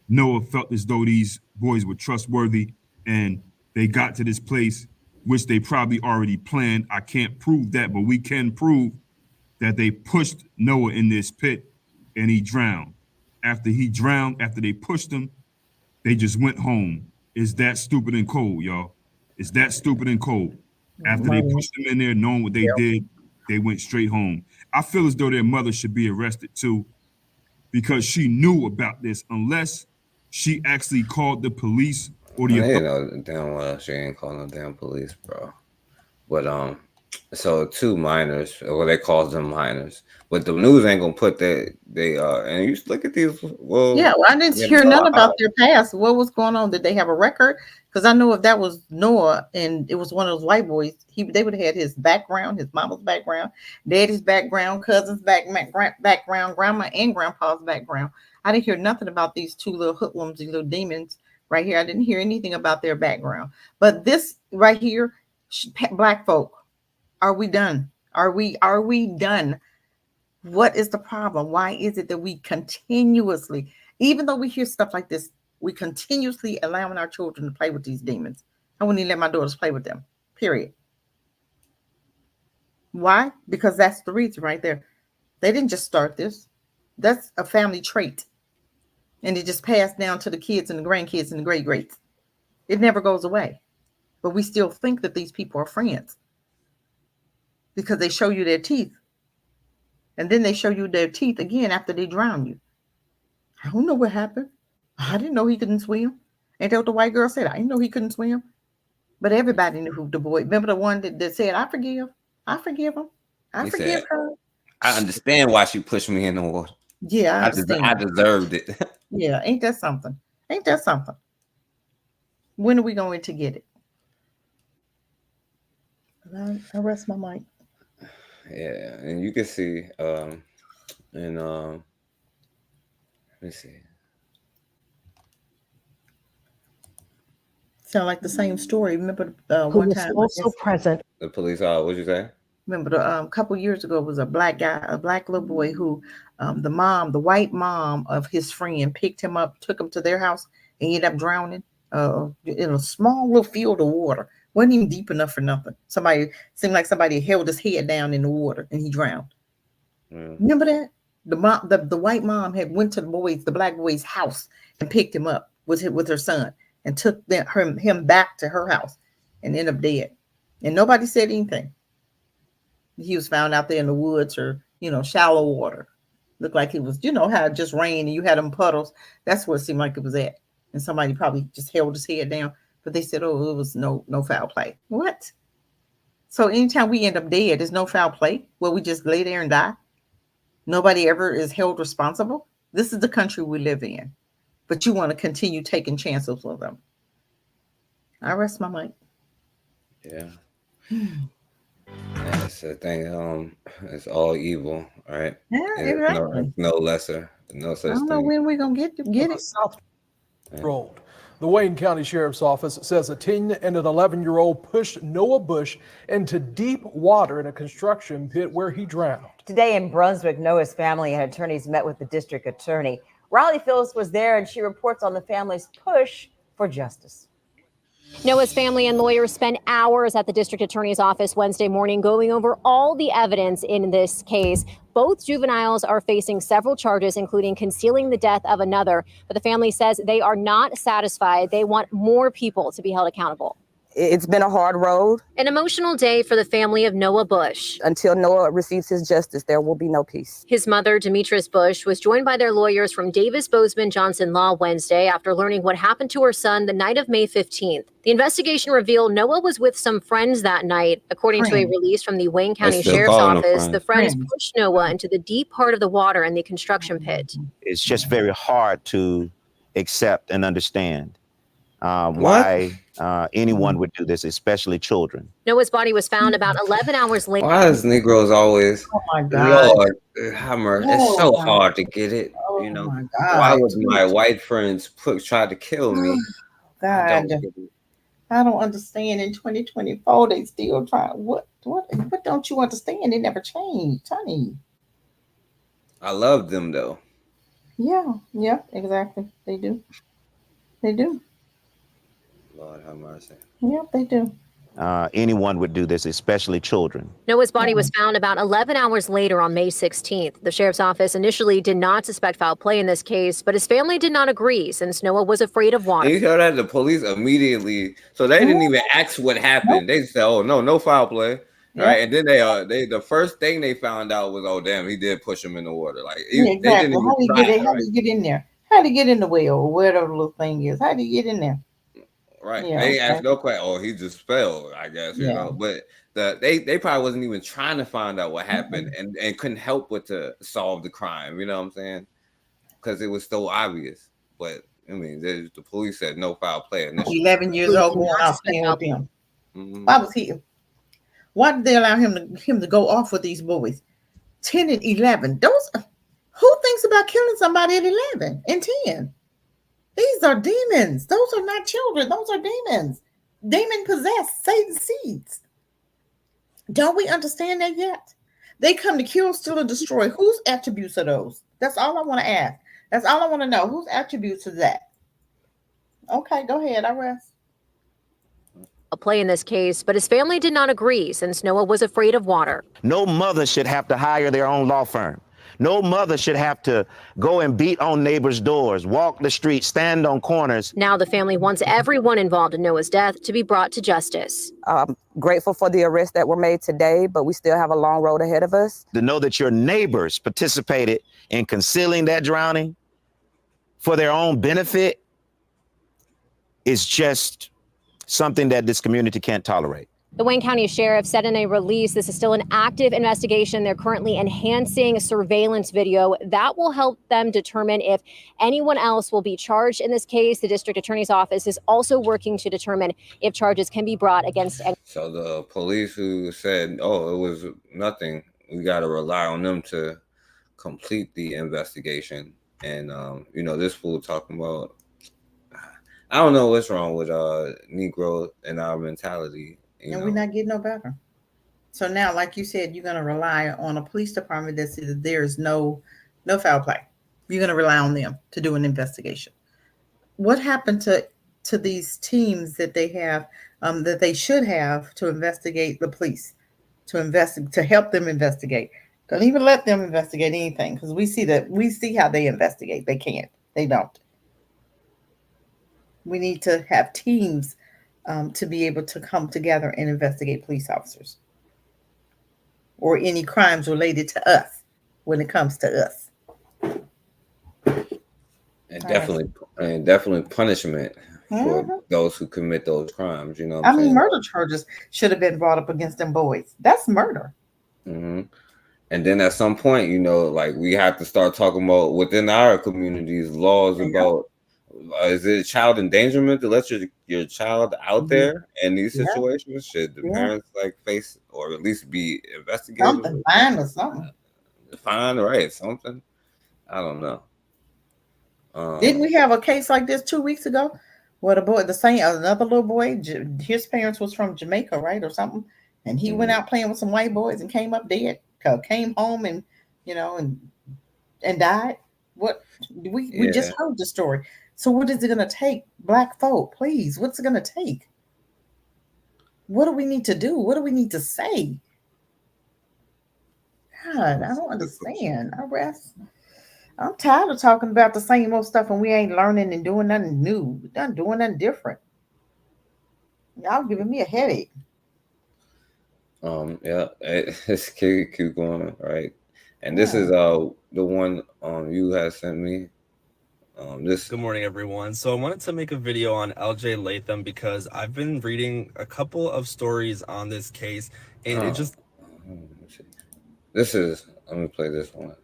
Noah felt as though these boys were trustworthy and they got to this place, which they probably already planned. I can't prove that, but we can prove that they pushed Noah in this pit and he drowned. After he drowned, after they pushed him, they just went home. It's that stupid and cold, y'all. It's that stupid and cold. After they pushed him in there, knowing what they did, they went straight home. I feel as though their mother should be arrested too, because she knew about this, unless she actually called the police or the You know damn well she ain't calling no damn police, bro. But so two minors, or they call them minors, but the news ain't gonna put that and you look at these. Well, Yeah, well, I didn't hear nothing about their past. What was going on? Did they have a record? Because I know if that was Noah and it was one of those white boys, they would have had his background, his mama's background, daddy's background, cousin's background, grandma and grandpa's background. I didn't hear nothing about these two little hoodlums, these little demons right here. I didn't hear anything about their background. But this right here, black folk, are we done? Are we done? What is the problem? Why is it that we continuously, even though we hear stuff like this, we continuously allowing our children to play with these demons? I wouldn't even let my daughters play with them, period. Why? Because that's the reason right there. They didn't just start this. That's a family trait. And it just passed down to the kids and the grandkids and the great-greats. It never goes away. But we still think that these people are friends because they show you their teeth. And then they show you their teeth again after they drown you. I don't know what happened. I didn't know he couldn't swim. Ain't that what the white girl said? I didn't know he couldn't swim. But everybody knew who the boy. Remember the one that said, I forgive him. I forgive her. I understand why she pushed me in the water. Yeah, I understand. I deserved it. Yeah, ain't that something? Ain't that something? When are we going to get it? I rest my mic. Yeah, and you can see And let me see. Sound like the same story. Remember Who one was time, I also guess, present. The police are, what'd you say? remember a couple years ago, it was a black guy, a black little boy who the white mom of his friend picked him up, took him to their house, and he ended up drowning in a small little field of water. Wasn't even deep enough for nothing. Seemed like somebody held his head down in the water and he drowned. Remember that? The white mom had went to the black boy's house and picked him up with her son and took him back to her house and ended up dead. And nobody said anything. He was found out there in the woods or, shallow water. Looked like it was, how it just rained and you had them puddles. That's what it seemed like it was at. And somebody probably just held his head down. But they said, oh, it was no foul play. What? So anytime we end up dead, there's no foul play where we just lay there and die. Nobody ever is held responsible. This is the country we live in. But you want to continue taking chances with them. I rest my mic. Yeah. That's the thing. It's all evil, right? Yeah, exactly. No lesser, no such I don't know thing. when we're gonna get it. Rolled. The Wayne County Sheriff's Office says a 10 and an 11-year-old pushed Noah Bush into deep water in a construction pit where he drowned. Today in Brunswick, Noah's family and attorneys met with the district attorney. Riley Phillips was there and she reports on the family's push for justice. Noah's family and lawyers spent hours at the district attorney's office Wednesday morning going over all the evidence in this case. Both juveniles are facing several charges, including concealing the death of another. But the family says they are not satisfied. They want more people to be held accountable. It's been a hard road. An emotional day for the family of Noah Bush. Until Noah receives his justice, there will be no peace. His mother, Demetris Bush, was joined by their lawyers from Davis Bozeman Johnson Law Wednesday after learning what happened to her son the night of May 15th. The investigation revealed Noah was with some friends that night. According to a release from the Wayne County Sheriff's Office, the friends pushed Noah into the deep part of the water in the construction pit. It's just very hard to accept and understand why anyone would do this, especially children. Noah's body was found about 11 hours later. Why is Negroes always? Oh my God! Lord, Hammer, it's so hard to get it. Why would my white friends try to kill me? God, I don't understand. In 2024, they still try. What don't you understand? They never changed, honey. I love them though. Yeah, exactly. They do. Lord have mercy. Yep, they do. Anyone would do this, especially children. Noah's body was found about 11 hours later on May 16th. The sheriff's office initially did not suspect foul play in this case, but his family did not agree since Noah was afraid of water. And you heard that the police immediately, so they didn't even ask what happened. They said, "Oh no foul play." Right, and then they the first thing they found out was, "Oh damn, he did push him in the water." Like exactly. They didn't even How do you get in there? How do you get in the well or whatever the little thing is? How do you get in there? Right. Yeah, they asked no question. Oh, he just fell, I guess, you know. But they probably wasn't even trying to find out what happened and couldn't help but to solve the crime, you know what I'm saying? Because it was so obvious. But I mean, the police said no foul play. 11 years old going out playing with him. Why did they allow him to go off with these boys? 10 and 11. Who thinks about killing somebody at 11 and 10? These are demons. Those are not children. Those are demons. Demon possessed, Satan seeds. Don't we understand that yet? They come to kill, steal, and destroy. Whose attributes are those? That's all I want to ask. That's all I want to know. Whose attributes is that? Okay, go ahead. I rest. A play in this case, but his family did not agree since Noah was afraid of water. No mother should have to hire their own law firm. No mother should have to go and beat on neighbors' doors, walk the street, stand on corners. Now the family wants everyone involved in Noah's death to be brought to justice. Grateful for the arrests that were made today, but we still have a long road ahead of us. To know that your neighbors participated in concealing that drowning for their own benefit is just something that this community can't tolerate. The Wayne County Sheriff said in a release, this is still an active investigation. They're currently enhancing surveillance video that will help them determine if anyone else will be charged in this case. The district attorney's office is also working to determine if charges can be brought against any. So the police who said, "Oh, it was nothing," we got to rely on them to complete the investigation. And you know, this fool talking about, I don't know what's wrong with Negro and our mentality. You And know, we're not getting no better. So now, like you said, you're going to rely on a police department that says there's no foul play. You're going to rely on them to do an investigation. What happened to these teams that they have, that they should have to investigate the police, to help them investigate? Don't even let them investigate anything, because we see how they investigate. They can't. They don't. We need to have teams to be able to come together and investigate police officers or any crimes related to us when it comes to us. And definitely punishment for those who commit those crimes. You know what I'm saying? Murder charges should have been brought up against them boys. That's murder. Mm-hmm. And then at some point, you know, like we have to start talking about within our communities laws about is it child endangerment to let your child out there in these situations? Should the parents like face or at least be investigated? Something, fine or something. Fine, right? Something. I don't know. Didn't we have a case like this 2 weeks ago? Where another little boy, his parents was from Jamaica, right, or something, and he went out playing with some white boys and came up dead. Came home and and died. What we just heard the story. So what is it going to take, Black folk? Please, what's it going to take? What do we need to do? What do we need to say? God, I don't understand. I'm tired of talking about the same old stuff and we ain't learning and doing nothing new. We're not doing nothing different. Y'all giving me a headache. Yeah, it's keep going, right? And this is the one you had sent me. Good morning, everyone. So I wanted to make a video on LJ Latham because I've been reading a couple of stories on this case, and it just let me play this one.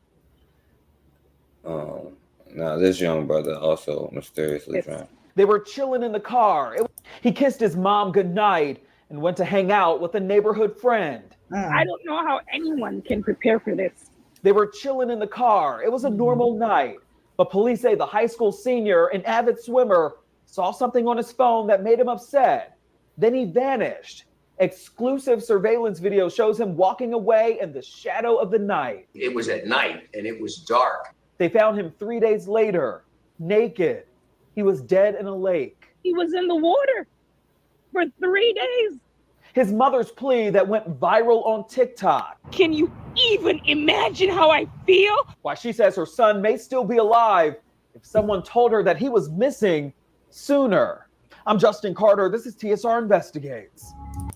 Now this young brother also mysteriously drowned. They were chilling in the car. He kissed his mom goodnight and went to hang out with a neighborhood friend. I don't know how anyone can prepare for this. They were chilling in the car. It was a normal night, but police say the high school senior, an avid swimmer, saw something on his phone that made him upset. Then he vanished. Exclusive surveillance video shows him walking away in the shadow of the night. It was at night and it was dark. They found him 3 days later, naked. He was dead in a lake. He was in the water for 3 days. His mother's plea that went viral on TikTok. Can you even imagine how I feel? Why she says her son may still be alive if someone told her that he was missing sooner. I'm Justin Carter. This is TSR Investigates.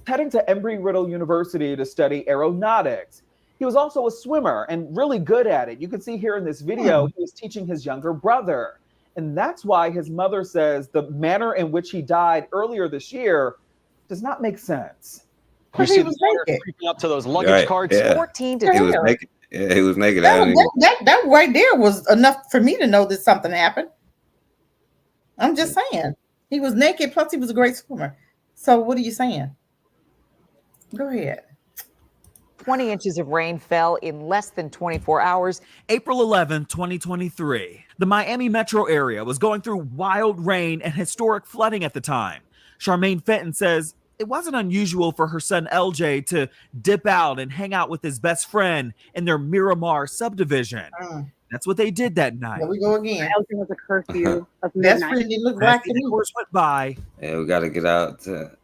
Heading to Embry-Riddle University to study aeronautics. He was also a swimmer and really good at it. You can see here in this video, he was teaching his younger brother. And that's why his mother says the manner in which he died earlier this year does not make sense. You see the water creeping up to those luggage carts. 14 to He was naked. Yeah, he was naked. That right there was enough for me to know that something happened. I'm just saying. He was naked, plus he was a great swimmer. So what are you saying? Go ahead. 20 inches of rain fell in less than 24 hours. April 11, 2023. The Miami metro area was going through wild rain and historic flooding at the time. Charmaine Fenton says it wasn't unusual for her son LJ to dip out and hang out with his best friend in their Miramar subdivision. That's what they did that night. There we go again. LJ was a curfew of Best midnight. friend didn't look black to me. Hours went by. Yeah, we got to get out to.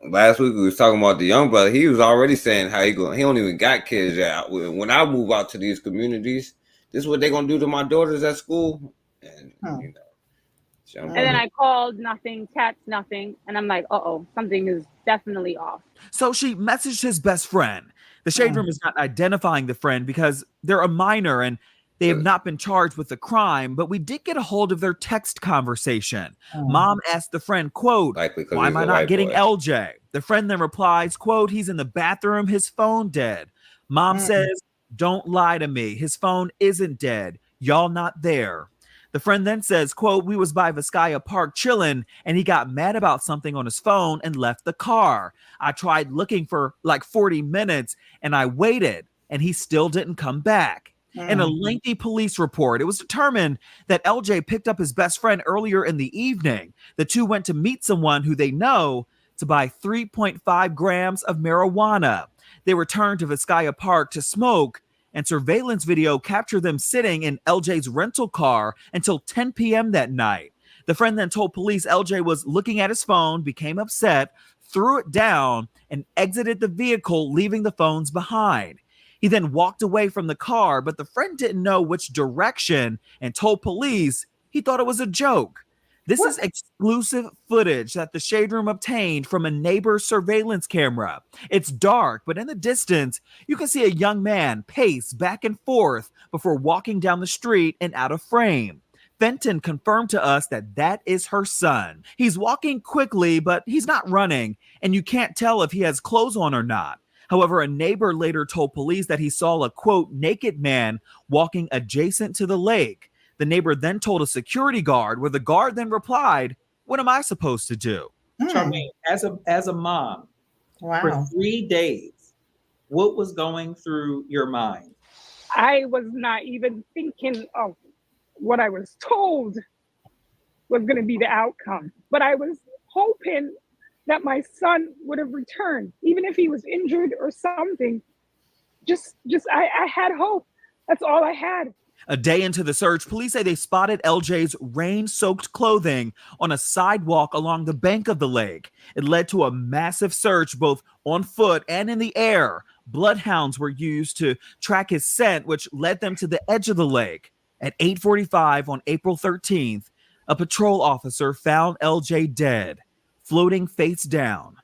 Last week we was talking about the young brother. He was already saying how he don't even got kids yet. When I move out to these communities, this is what they're gonna do to my daughters at school. And And then I called, nothing, text, nothing. And I'm like, uh-oh, something is definitely off. So she messaged his best friend. The Shade Room is not identifying the friend because they're a minor and they have not been charged with the crime, but we did get a hold of their text conversation. Mom asked the friend, quote, why am I not getting LJ? The friend then replies, quote, he's in the bathroom, his phone dead. Mom says, don't lie to me. His phone isn't dead. Y'all not there. The friend then says, quote, we was by Vizcaya Park chilling and he got mad about something on his phone and left the car. I tried looking for like 40 minutes and I waited and he still didn't come back. In a lengthy police report, it was determined that LJ picked up his best friend earlier in the evening. The two went to meet someone who they know to buy 3.5 grams of marijuana. They returned to Vizcaya Park to smoke, and surveillance video captured them sitting in LJ's rental car until 10 p.m. that night. The friend then told police LJ was looking at his phone, became upset, threw it down, and exited the vehicle, leaving the phones behind. He then walked away from the car, but the friend didn't know which direction and told police he thought it was a joke. This is exclusive footage that the Shade Room obtained from a neighbor's surveillance camera. It's dark, but in the distance, you can see a young man pace back and forth before walking down the street and out of frame. Fenton confirmed to us that that is her son. He's walking quickly, but he's not running, and you can't tell if he has clothes on or not. However, a neighbor later told police that he saw a, quote, naked man walking adjacent to the lake. The neighbor then told a security guard, where the guard then replied, "What am I supposed to do?" Charmaine, as a mom, for 3 days, what was going through your mind? I was not even thinking of what I was told was going to be the outcome, but I was hoping that my son would have returned, even if he was injured or something. I had hope. That's all I had. A day into the search, police say they spotted LJ's rain-soaked clothing on a sidewalk along the bank of the lake. It led to a massive search both on foot and in the air. Bloodhounds were used to track his scent, which led them to the edge of the lake. At 8:45 on April 13th, a patrol officer found LJ dead, floating face down.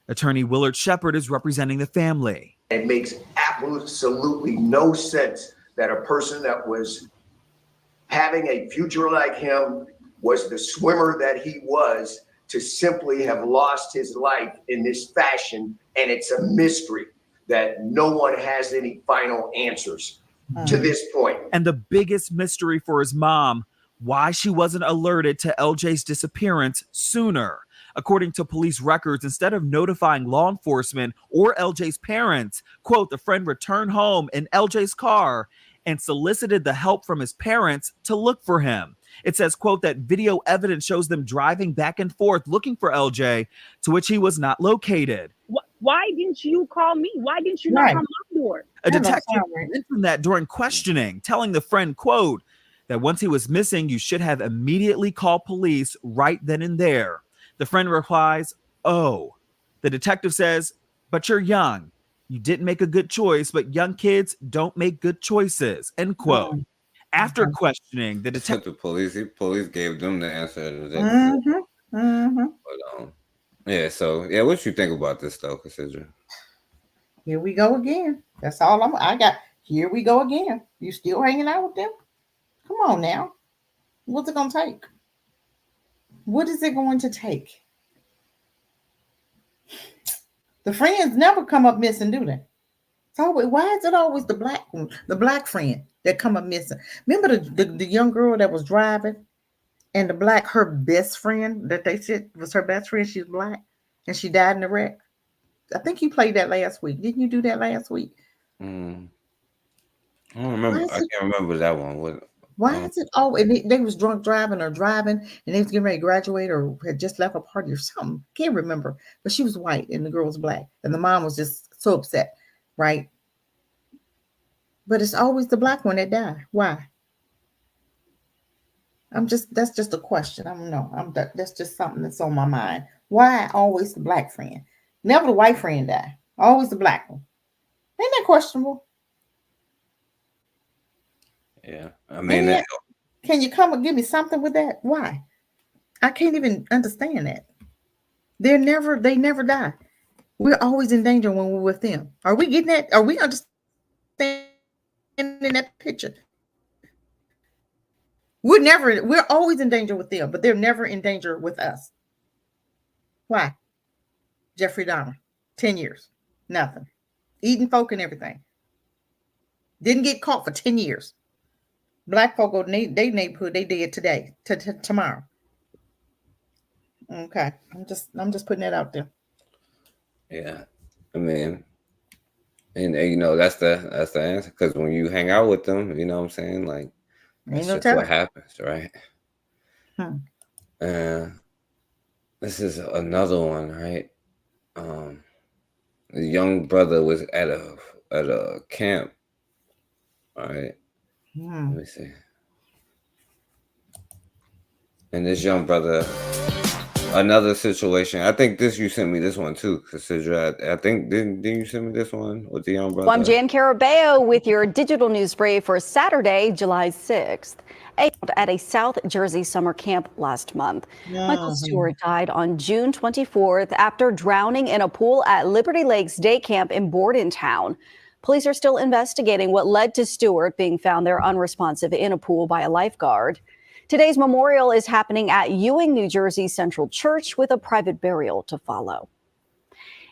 Attorney Willard Shepard is representing the family. It makes absolutely no sense that a person that was having a future like him, was the swimmer that he was, to simply have lost his life in this fashion. And it's a mystery that no one has any final answers to this point. And the biggest mystery for his mom, why she wasn't alerted to LJ's disappearance sooner. According to police records, instead of notifying law enforcement or LJ's parents, quote, the friend returned home in LJ's car and solicited the help from his parents to look for him. It says, quote, that video evidence shows them driving back and forth looking for LJ, to which he was not located. Why didn't you call me? Why didn't you knock on my door? A detective mentioned that during questioning, telling the friend, quote, that once he was missing, you should have immediately called police right then and there. The friend replies, "Oh." The detective says, "But you're young. You didn't make a good choice, but young kids don't make good choices," end quote. After questioning, the detective... Police gave them the answer. But, yeah, so, yeah, what you think about this, though, Cassandra? Here we go again. That's all I got. Here we go again. You still hanging out with them? Come on now. What's it going to take? What is it going to take? The friends never come up missing, do they? It's always, why is it always the black friend that come up missing? Remember the young girl that was driving, and her best friend that they said was her best friend, she's black, and she died in a wreck? I think you played that last week. Didn't you do that last week? I don't remember. I can't remember that one. Why is it? Oh, and they was drunk driving, and they was getting ready to graduate, or had just left a party or something. Can't remember. But she was white and the girl was black, and the mom was just so upset, right? But it's always the black one that died. Why? That's just a question. I don't know. That's just something that's on my mind. Why always the black friend? Never the white friend die. Always the black one. Ain't that questionable? Yeah, I mean, can you come and give me something with that? Why? I can't even understand that. They never die. We're always in danger when we're with them. Are we getting that? Are we understanding that picture? We're always in danger with them, but they're never in danger with us. Why? Jeffrey Dahmer, 10 years, nothing. Eating folk and everything. Didn't get caught for 10 years. Black folk go to their neighborhood, they did today, tomorrow. Okay, I'm just putting that out there. Yeah, I mean, And you know, that's the answer. Because when you hang out with them, you know what I'm saying? Like, that's no just telling. what happens, right? Hmm. This is another one, right? The young brother was at a camp. All right. Let me see. And this young brother, another situation. I think this, you sent me this one too, Cassandra. I think didn't you send me this one with the young brother? Well, I'm Jan Carabeo with your digital news brief for Saturday, July 6th. At a South Jersey summer camp last month. Michael Stewart died on June 24th after drowning in a pool at Liberty Lakes Day Camp in Bordentown. Police are still investigating what led to Stewart being found there unresponsive in a pool by a lifeguard. Today's memorial is happening at Ewing, New Jersey Central Church with a private burial to follow.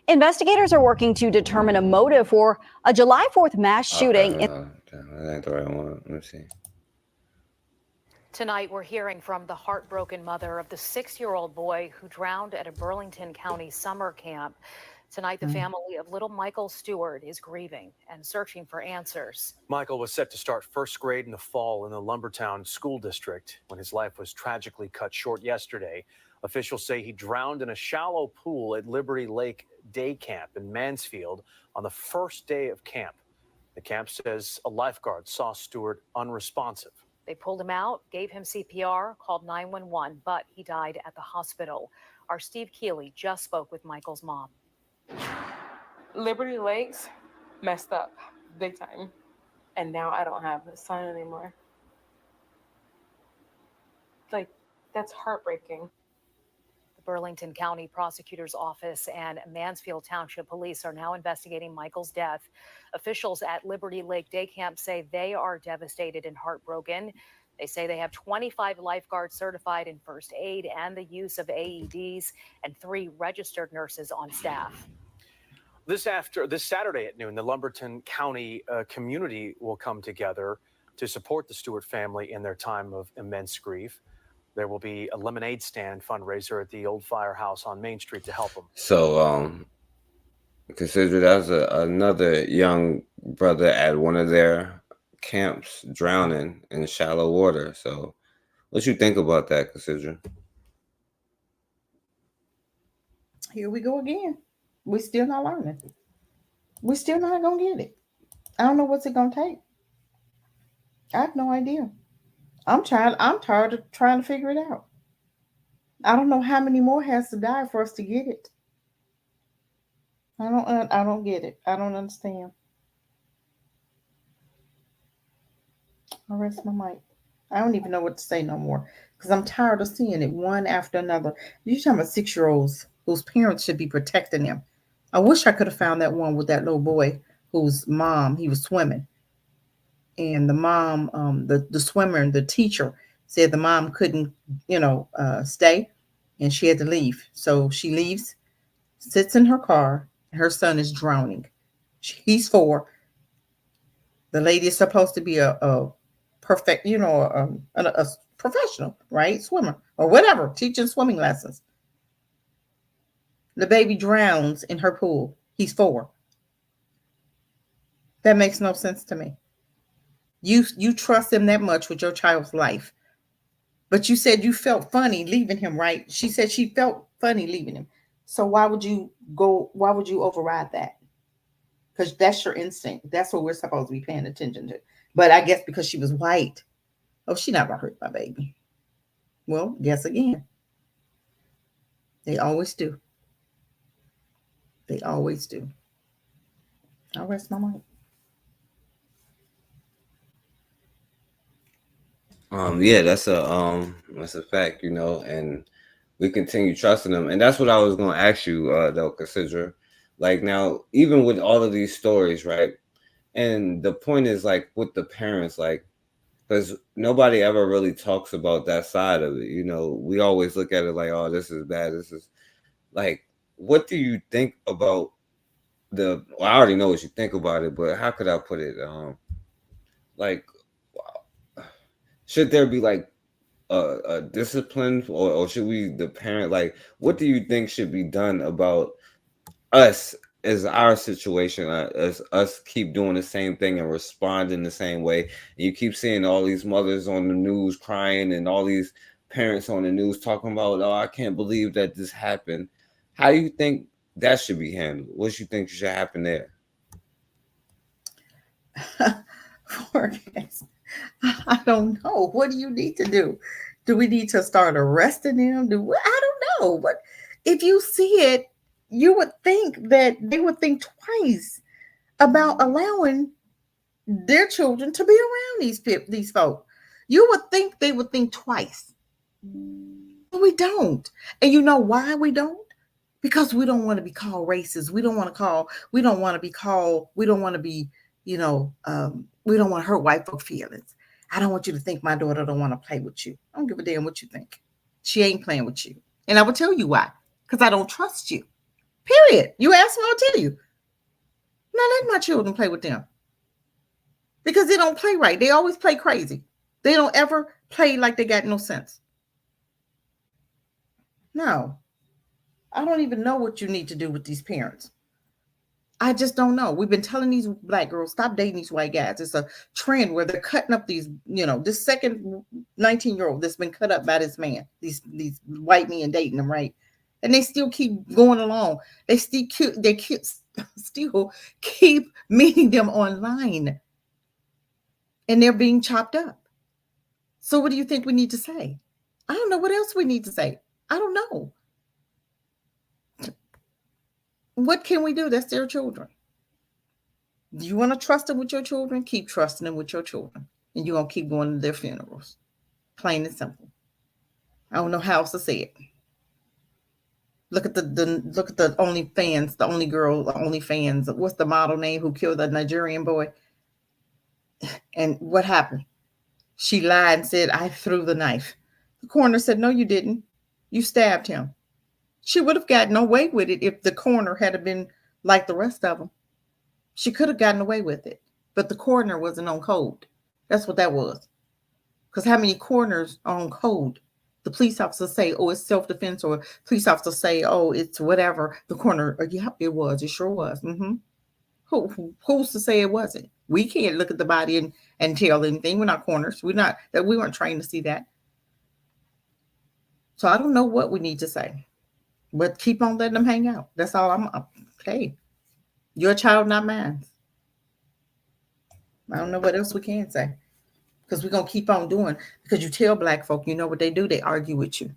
Investigators are working to determine a motive for a July 4th mass shooting. That ain't the right one. Let me see. Tonight, we're hearing from the heartbroken mother of the 6-year-old boy who drowned at a Burlington County summer camp. Tonight, the family of little Michael Stewart is grieving and searching for answers. Michael was set to start first grade in the fall in the Lumbertown School District when his life was tragically cut short yesterday. Officials say he drowned in a shallow pool at Liberty Lake Day Camp in Mansfield on the first day of camp. The camp says a lifeguard saw Stewart unresponsive. They pulled him out, gave him CPR, called 911, but he died at the hospital. Our Steve Keeley just spoke with Michael's mom. Liberty Lakes messed up big time, and now I don't have a son anymore. Like, that's heartbreaking. The Burlington County Prosecutor's Office and Mansfield Township Police are now investigating Michael's death. Officials at Liberty Lake Day Camp say they are devastated and heartbroken. They say they have 25 lifeguards certified in first aid and the use of AEDs and 3 registered nurses on staff. This Saturday at noon, the Lumberton County community will come together to support the Stewart family in their time of immense grief. There will be a lemonade stand fundraiser at the old firehouse on Main Street to help them. So, consider that was another young brother at one of their camps drowning in shallow water. So, what you think about that, Cassandra? Here we go again. We still not learning. We still not gonna get it. I don't know what's it gonna take. I have no idea. I'm tired of trying to figure it out. I don't know how many more has to die for us to get it. I don't get it. I don't understand. I'll rest my mic. I don't even know what to say no more because I'm tired of seeing it one after another. You're talking about 6-year-olds whose parents should be protecting them. I wish I could have found that one with that little boy whose mom, he was swimming. And the mom, the swimmer and the teacher said the mom couldn't, stay and she had to leave. So she leaves, sits in her car, and her son is drowning. He's 4. The lady is supposed to be a perfect, a professional, right? Swimmer or whatever, teaching swimming lessons. The baby drowns in her pool. He's 4. That makes no sense to me. You trust him that much with your child's life. But you said you felt funny leaving him, right? She said she felt funny leaving him. So why would you override that? Because that's your instinct. That's what we're supposed to be paying attention to. But I guess because she was white, she not gonna hurt my baby. Well, guess again. They always do. They always do. I'll rest my mic. Yeah, that's a fact, and we continue trusting them. And that's what I was gonna ask you, though, Cassandra. Like now, even with all of these stories, right? And the point is like with the parents, like, because nobody ever really talks about that side of it. We always look at it like, oh, this is bad. This is like, what do you think about I already know what you think about it, but how could I put it? Like, should there be like a discipline, or should we, the parent, like, what do you think should be done about us is our situation. Us keep doing the same thing and responding the same way. And you keep seeing all these mothers on the news crying and all these parents on the news talking about, oh, I can't believe that this happened. How do you think that should be handled? What do you think should happen there? Forecast. I don't know. What do you need to do? Do we need to start arresting them? I don't know. But if you see it, you would think that they would think twice about allowing their children to be around these folk. You would think they would think twice. But we don't. And you know why we don't? Because we don't want to be called racist. We don't want to be, we don't want to hurt white folk feelings. I don't want you to think my daughter don't want to play with you. I don't give a damn what you think. She ain't playing with you. And I will tell you why. Because I don't trust you. Period. You ask me, I'll tell you. Now let my children play with them. Because they don't play right. They always play crazy. They don't ever play like they got no sense. No. I don't even know what you need to do with these parents. I just don't know. We've been telling these black girls, stop dating these white guys. It's a trend where they're cutting up these, this second 19-year-old that's been cut up by this man, these white men dating them, right? And they still keep going along. They still keep meeting them online. And they're being chopped up. So what do you think we need to say? I don't know what else we need to say. I don't know. What can we do? That's their children. Do you want to trust them with your children? Keep trusting them with your children. And you're going to keep going to their funerals. Plain and simple. I don't know how else to say it. Look at the OnlyFans, the only girl, the OnlyFans. What's the model name who killed the Nigerian boy? And what happened? She lied and said, I threw the knife. The coroner said, no, you didn't. You stabbed him. She would have gotten away with it if the coroner had been like the rest of them. She could have gotten away with it. But the coroner wasn't on code. That's what that was. Because how many coroners are on code? The police officers say, oh, it's self-defense, or police officers say, oh, it's whatever. The coroner, yeah, it was. It sure was. Mm-hmm. Who's to say it wasn't? We can't look at the body and tell anything. We're not coroners. We weren't trained to see that. So I don't know what we need to say. But keep on letting them hang out. That's all I'm okay. Your child, not mine. I don't know what else we can say. Because we're going to keep on doing. Because you tell black folk, you know what they do? They argue with you.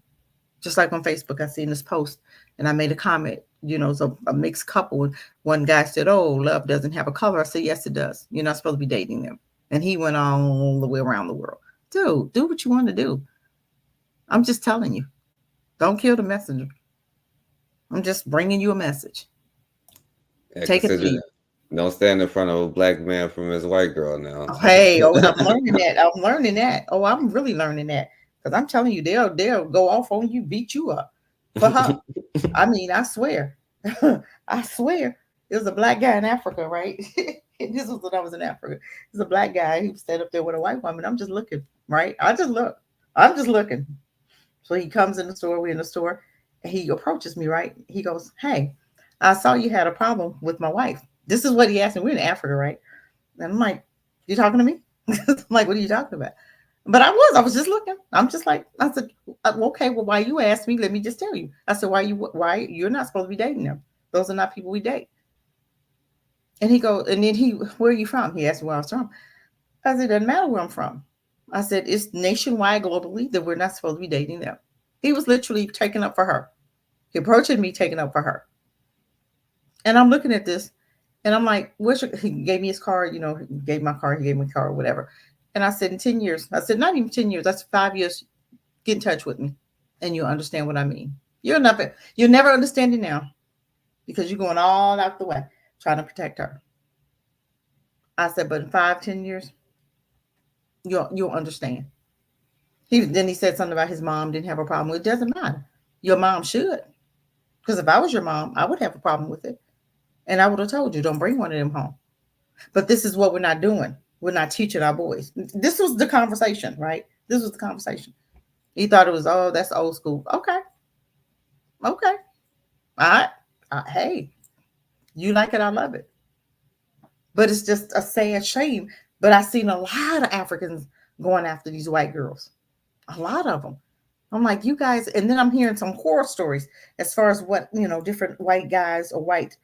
Just like on Facebook, I seen this post and I made a comment. It's a mixed couple. And one guy said, oh, love doesn't have a color. I said, yes, it does. You're not supposed to be dating them. And he went all the way around the world. Dude, do what you want to do. I'm just telling you. Don't kill the messenger. I'm just bringing you a message. Yeah, take it. Don't stand in front of a black man from his white girl now. Hey, I'm learning that. I'm learning that. Oh, I'm really learning that. Because I'm telling you, they'll go off on you, beat you up for her. I mean, I swear. I swear. It was a black guy in Africa, right? This was when I was in Africa. There's a black guy who stayed up there with a white woman. I'm just looking, right? I'm just looking. So he comes in the store. We're in the store. And he approaches me, right? He goes, hey, I saw you had a problem with my wife. This is what he asked me. We're in Africa, right? And I'm like, you talking to me? I'm like, what are you talking about? But I was just looking. I'm just like, I said, okay, well, why you asked me? Let me just tell you. I said, why you're not supposed to be dating them. Those are not people we date. And he goes, and then where are you from? He asked me where I was from. I said, it doesn't matter where I'm from. I said, it's nationwide globally that we're not supposed to be dating them. He was literally taking up for her. He approached me, taking up for her. And I'm looking at this and I'm like, he gave me his card, he gave my card, he gave me a card, whatever. And I said, in 10 years, I said, not even 10 years, that's 5 years, get in touch with me and you'll understand what I mean. You'll never understand it now because you're going all out the way trying to protect her. I said, but in 5-10 years, you'll understand. Then he said something about his mom didn't have a problem with it. It doesn't matter. Your mom should. Because if I was your mom, I would have a problem with it. And I would have told you, don't bring one of them home. But this is what we're not doing. We're not teaching our boys. This was the conversation, right? This was the conversation. He thought it was, oh, that's old school. Okay. All right. Hey, You like it, I love it. But it's just a sad shame. But I've seen a lot of Africans going after these white girls. A lot of them. I'm like, you guys, and then I'm hearing some horror stories as far as what, different white guys or white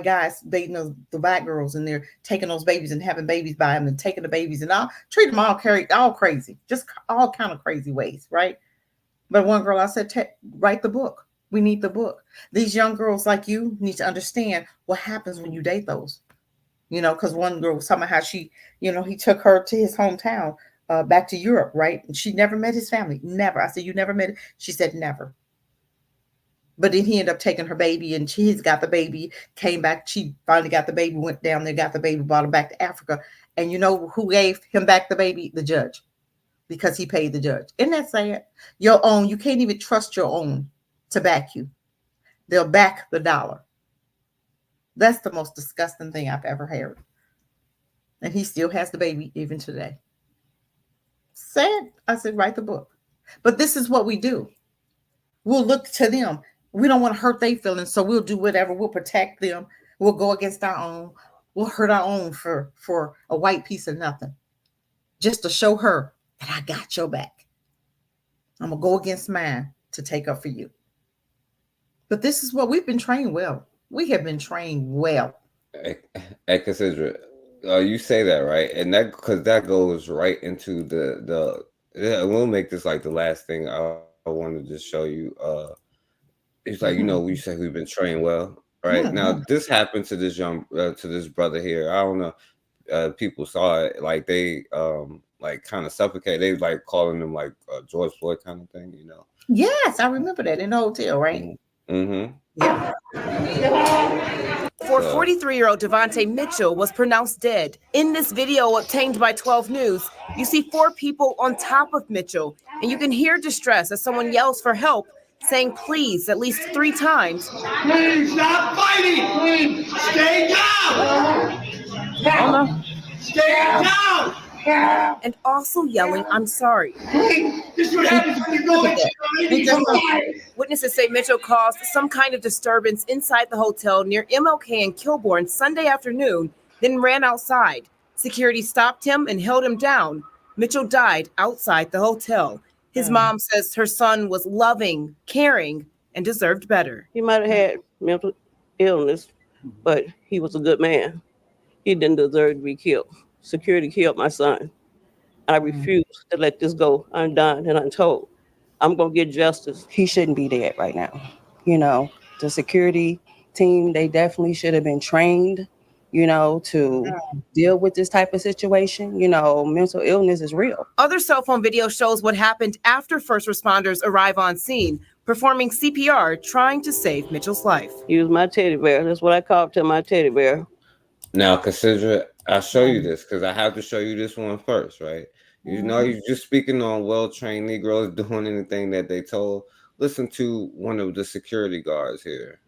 guys dating the black girls, and they're taking those babies and having babies by them and taking the babies and all treat them all crazy, just all kind of crazy ways, right? But one girl, I said, write the book. We need the book. These young girls like you need to understand what happens when you date those. Because one girl was talking about how she, he took her to his hometown, back to Europe, right? And she never met his family. Never. I said, you never met it? She said, never. But then he ended up taking her baby, and he's got the baby, came back. She finally got the baby, went down there, got the baby, brought her back to Africa. And you know who gave him back the baby? The judge, because he paid the judge. Isn't that sad? Your own, you can't even trust your own to back you. They'll back the dollar. That's the most disgusting thing I've ever heard. And he still has the baby even today. Sad. I said, write the book. But this is what we do. We'll look to them. We don't want to hurt their feelings, so we'll do whatever. We'll protect them. We'll go against our own. We'll hurt our own for a white piece of nothing, just to show her that I got your back. I'm going to go against mine to take up for you. But this is what we've been trained well. We have been trained well. Hey, Cassandra, you say that, right? And that goes right into we'll make this like the last thing I wanted to just show you. It's like, we say we've been trained well, right? Yeah. Now, this happened to this to this brother here. I don't know. People saw it, like they like kind of suffocate. They like calling them like George Floyd kind of thing, Yes, I remember that in the hotel, right? Mm-hmm. Yeah. For 43-year-old Devontae Mitchell was pronounced dead. In this video obtained by 12 News, you see 4 people on top of Mitchell, and you can hear distress as someone yells for help, saying please at least 3 times. Please stop fighting! Please stay down! Down. Stay down! And also yelling, I'm sorry. This is what happens when you go into Witnesses say Mitchell caused some kind of disturbance inside the hotel near MLK and Kilbourne Sunday afternoon, then ran outside. Security stopped him and held him down. Mitchell died outside the hotel. His mom says her son was loving, caring, and deserved better. He might have had mental illness, but he was a good man. He didn't deserve to be killed. Security killed my son. I refuse to let this go undone and untold. I'm going to get justice. He shouldn't be dead right now. The security team, they definitely should have been trained, to deal with this type of situation. Mental illness is real. Other cell phone video shows what happened after first responders arrive on scene, performing CPR, trying to save Mitchell's life. He was my teddy bear. That's what I called him, my teddy bear. Now, Cassandra, I'll show you this because I have to show you this one first, right? You're just speaking on well-trained Negroes doing anything that they told. Listen to one of the security guards here.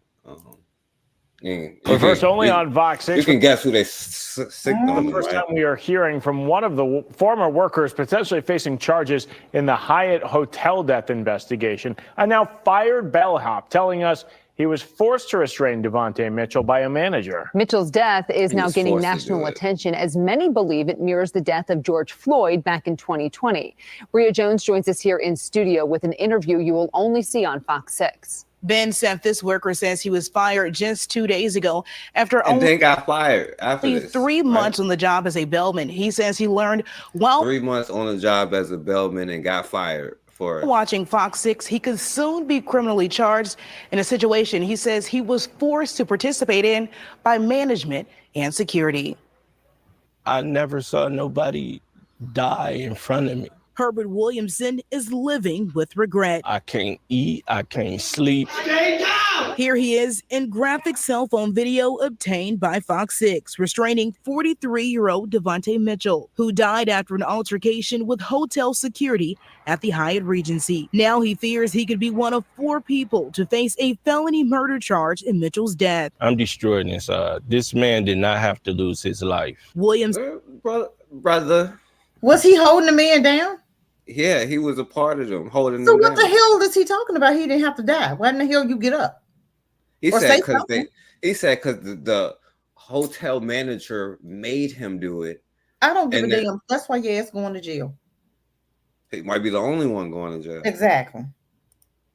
First, only on Vox 6. You can guess who they signaled. The first time we are hearing from one of the former workers potentially facing charges in the Hyatt hotel death investigation. A now fired bellhop telling us he was forced to restrain Devontae Mitchell by a manager. Mitchell's death is now gaining national attention as many believe it mirrors the death of George Floyd back in 2020. Bria Jones joins us here in studio with an interview you will only see on Fox 6. Ben said this worker says he was fired just 2 days ago after and then got fired after this, 3 months on the job as a bellman. He says he learned while 3 months on the job as a bellman and got fired for watching Fox 6. He could soon be criminally charged in a situation he says he was forced to participate in by management and security. I never saw nobody die in front of me. Herbert Williamson is living with regret. I can't eat, I can't sleep. Stay down! Here he is in graphic cell phone video obtained by Fox 6, restraining 43-year-old Devontae Mitchell, who died after an altercation with hotel security at the Hyatt Regency. Now he fears he could be one of 4 people to face a felony murder charge in Mitchell's death. I'm destroying this. This man did not have to lose his life. Williams, brother. Was he holding the man down? Yeah, he was a part of them holding So them what down. the hell is he talking about? He didn't have to die. Why in the hell you get up? He Or said say because something. he said because hotel manager made him do it. I don't give a damn. That's why your ass going to jail. He might be the only one going to jail. Exactly.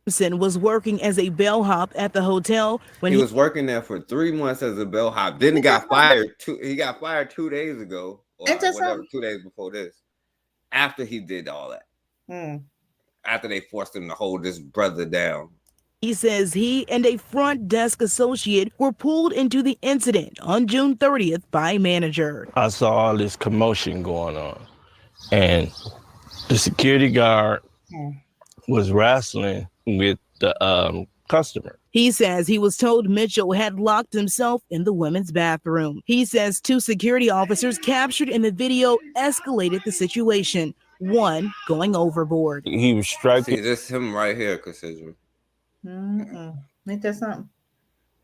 Was working as a bellhop at the hotel when he was working there for 3 months as a bellhop. Then he got fired. He got fired 2 days ago, or whatever, 2 days before this. After he did all that, after they forced him to hold this brother down. He says he and a front desk associate were pulled into the incident on June 30th by a manager. I saw all this commotion going on, and the security guard was wrestling with the customer. He says he was told Mitchell had locked himself in the women's bathroom. He says 2 security officers captured in the video escalated the situation, one going overboard. He was striking. See, this him right here, Cassandra. Ain't that something?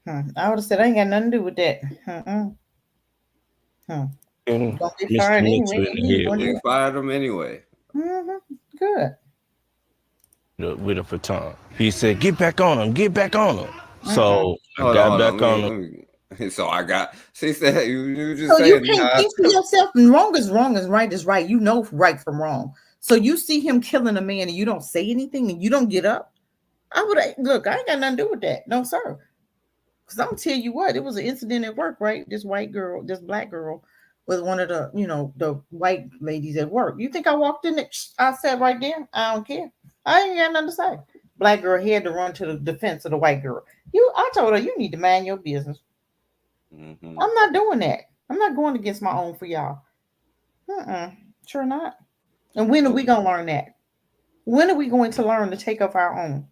I would have said I ain't got nothing to do with that. Don't get fired anyway. They fired him anyway. Good. With a baton. He said, "Get back on him, get back on him." So I got back on him. So I got. She said, "You just." So you can't think for yourself. And wrong is right is right. You know right from wrong. So you see him killing a man and you don't say anything and you don't get up. I would look. I ain't got nothing to do with that. No, sir. Because I'm gonna tell you what. It was an incident at work, right? This white girl, this black girl, was one of the the white ladies at work. You think I walked in? I sat right there. I don't care. I ain't got nothing to say. Black girl had to run to the defense of the white girl. I told her, you need to mind your business. I'm not doing that. I'm not going against my own for y'all. Sure not. And when are we going to learn that? When are we going to learn to take up our own?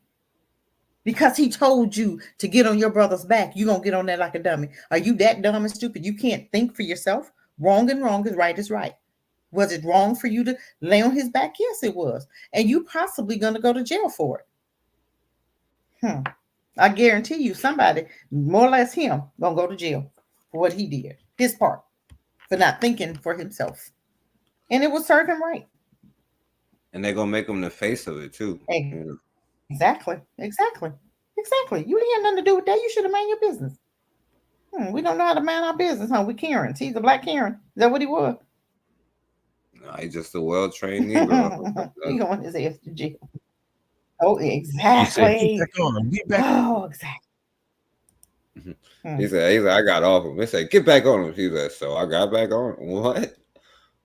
Because he told you to get on your brother's back, you going to get on that like a dummy. Are you that dumb and stupid? You can't think for yourself? Wrong and wrong is right is right. Was it wrong for you to lay on his back? Yes, it was. And you possibly going to go to jail for it. I guarantee you somebody, more or less him, going to go to jail for what he did. His part. For not thinking for himself. And it will serve him right. And they're going to make him the face of it too. Exactly. You ain't had nothing to do with that. You should have minded your business. We don't know how to mind our business, huh? We Karens. He's a black Karen. Is that what he was? No, he's just a well-trained Negro. He going his ass to jail. Oh, exactly. He said, "Get back on him. Get back." Oh, exactly. He said, I got off him. He said, "Get back on him." He said, "So I got back on him." What?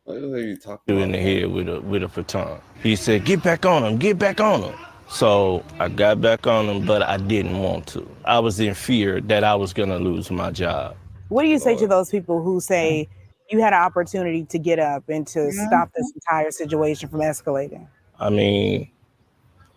What are you talking about? In the head with a baton. He said, "Get back on him. Get back on him." So I got back on him, but I didn't want to. I was in fear that I was gonna lose my job. What do you say to those people who say you had an opportunity to get up and to stop this entire situation from escalating? I mean,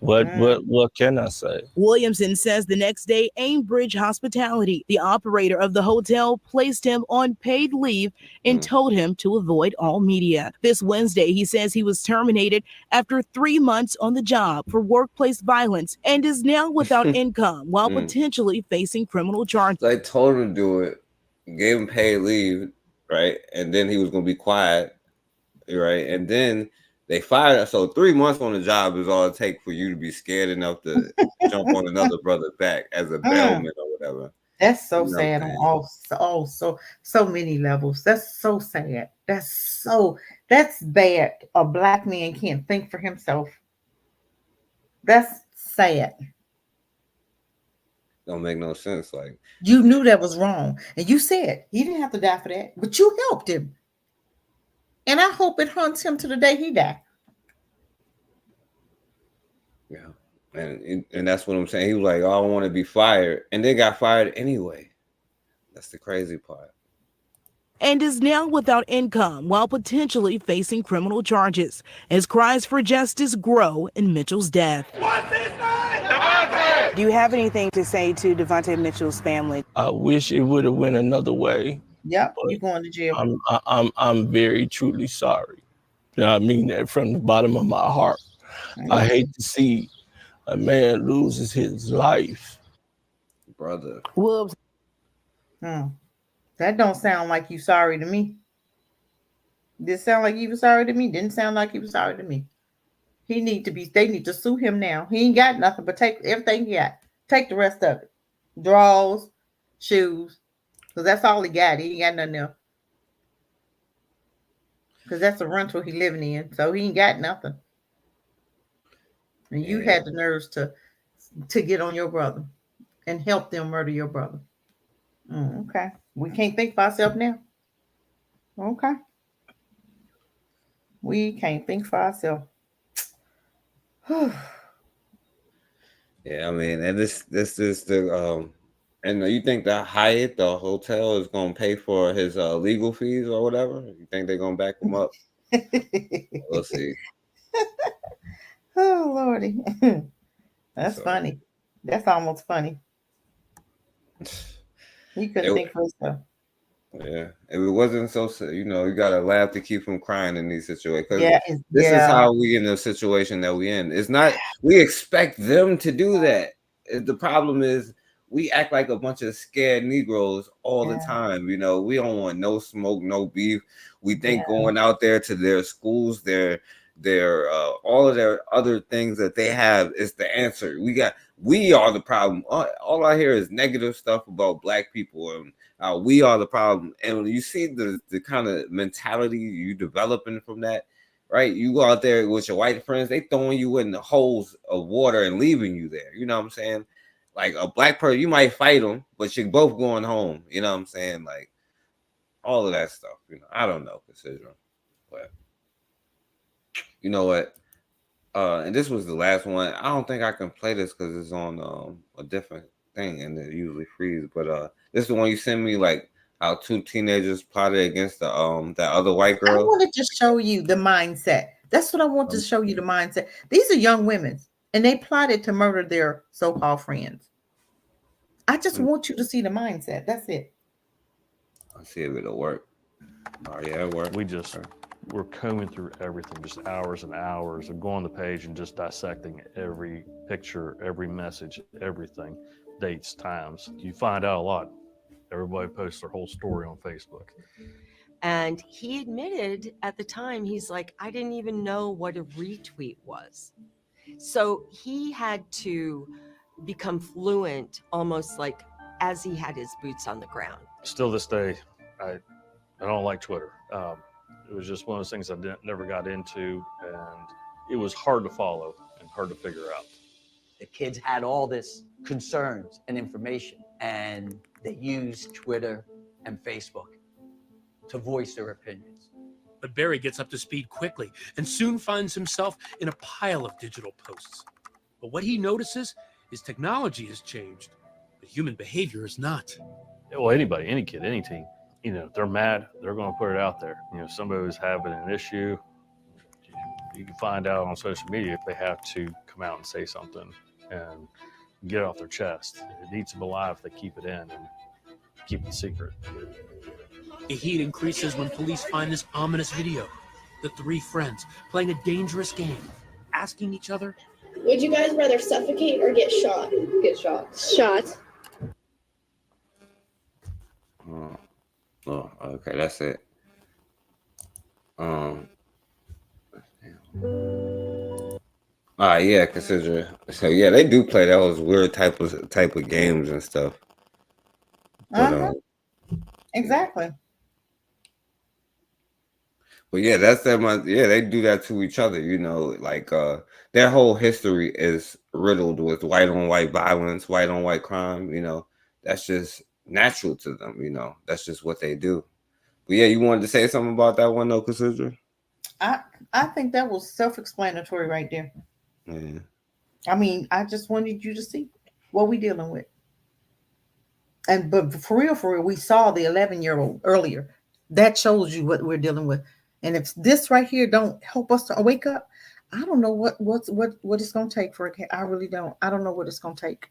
what can I say? Williamson says the next day, Aimbridge Hospitality, the operator of the hotel, placed him on paid leave and told him to avoid all media. This Wednesday, he says he was terminated after 3 months on the job for workplace violence and is now without income while potentially facing criminal charges. They told him to do it, gave him paid leave, right? And then he was going to be quiet, right? And then they fired us. So 3 months on the job is all it takes for you to be scared enough to jump on another brother's back as a bellman or whatever. That's so sad on so many levels. That's so sad. That's bad. A black man can't think for himself. That's sad. Don't make no sense. Like, you knew that was wrong, and you said he didn't have to die for that, but you helped him. And I hope it haunts him to the day he died. Yeah. And that's what I'm saying. He was like, "Oh, I don't want to be fired." And they got fired anyway. That's the crazy part. And is now without income while potentially facing criminal charges as cries for justice grow in Mitchell's death. Do you have anything to say to Devontae Mitchell's family? I wish it would have went another way. Yep, you're going to jail. I'm very truly sorry. You know, I mean that from the bottom of my heart. I hate to see a man loses his life. Brother. Whoops. That don't sound like you sorry to me. Did it sound like you were sorry to me? Didn't sound like you were sorry to me. They need to sue him now. He ain't got nothing but take everything he got. Take the rest of it. Drawers, shoes. Because that's all he got. He ain't got nothing else. Because that's the rental he living in. So he ain't got nothing. And you had the nerves to get on your brother and help them murder your brother. Okay. We can't think for ourselves now. Okay. We can't think for ourselves. Yeah, I mean, and this is the and you think that Hyatt, the hotel, is gonna pay for his legal fees or whatever? You think they're gonna back him up? We'll see. Oh Lordy. That's funny. That's almost funny. He couldn't think for himself. Yeah, if it wasn't so, you gotta laugh to keep from crying in these situations. Yeah, This is how we in the situation that we in. It's not we expect them to do that. The problem is we act like a bunch of scared Negroes all the time. We don't want no smoke, no beef. We think going out there to their schools, their all of their other things that they have is the answer. We are the problem. All I hear is negative stuff about Black people and we are the problem. And when you see the kind of mentality you developing from that, right? You go out there with your white friends, they throwing you in the holes of water and leaving you there. You know what I'm saying? Like a Black person, you might fight them, but you're both going home. You know what I'm saying? Like all of that stuff. I don't know, Cassandra, but you know what? And this was the last one. I don't think I can play this because it's on a different thing and it usually freezes. But this is the one you sent me, like how two teenagers plotted against the that other white girl. I wanted to show you the mindset. That's what I want to show you, the mindset. These are young women, and they plotted to murder their so-called friends. I just want you to see the mindset. That's it. Let's see if it'll work. Oh yeah, it worked. We're combing through everything, just hours and hours of going on the page and just dissecting every picture, every message, everything, dates, times. You find out a lot. Everybody posts their whole story on Facebook. And he admitted at the time, he's like, I didn't even know what a retweet was. So he had to become fluent almost like as he had his boots on the ground. Still this day, I don't like Twitter. It was just one of those things I never got into, and it was hard to follow and hard to figure out. The kids had all this concerns and information, and they used Twitter and Facebook to voice their opinions. But Barry gets up to speed quickly and soon finds himself in a pile of digital posts. But what he notices is technology has changed, but human behavior is not. Well, anybody, any kid, any teen, if they're mad, they're going to put it out there. Somebody who's having an issue, you can find out on social media if they have to come out and say something and get it off their chest. If it eats them alive, they keep it in and keep it secret. The heat increases when police find this ominous video. The three friends playing a dangerous game, asking each other, would you guys rather suffocate or get shot? Get shot. Shot. Oh, okay, that's it. Yeah, consider. So yeah, they do play those weird type of games and stuff. But, exactly. But yeah, that's them. Yeah, they do that to each other. Like their whole history is riddled with white on white violence, white on white crime. That's just natural to them. That's just what they do. But yeah, you wanted to say something about that one though, Cassandra? I think that was self-explanatory right there. Yeah. I mean, I just wanted you to see what we're dealing with. But for real, we saw the 11-year-old earlier. That shows you what we're dealing with. And if this right here don't help us to wake up, I don't know what it's gonna take for it. I really don't. I don't know what it's gonna take.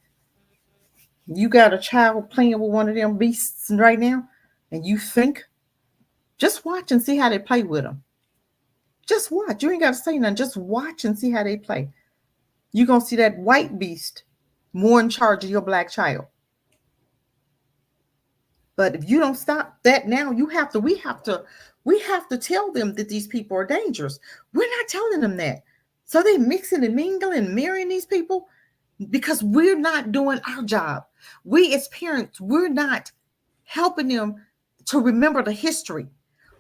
You got a child playing with one of them beasts right now, and you think, just watch and see how they play with them. Just watch. You ain't got to say nothing. Just watch and see how they play. You're going to see that white beast more in charge of your black child. But if you don't stop that now, we have to tell them that these people are dangerous. We're not telling them that. So they mixing and mingling and marrying these people because we're not doing our job. We as parents, we're not helping them to remember the history.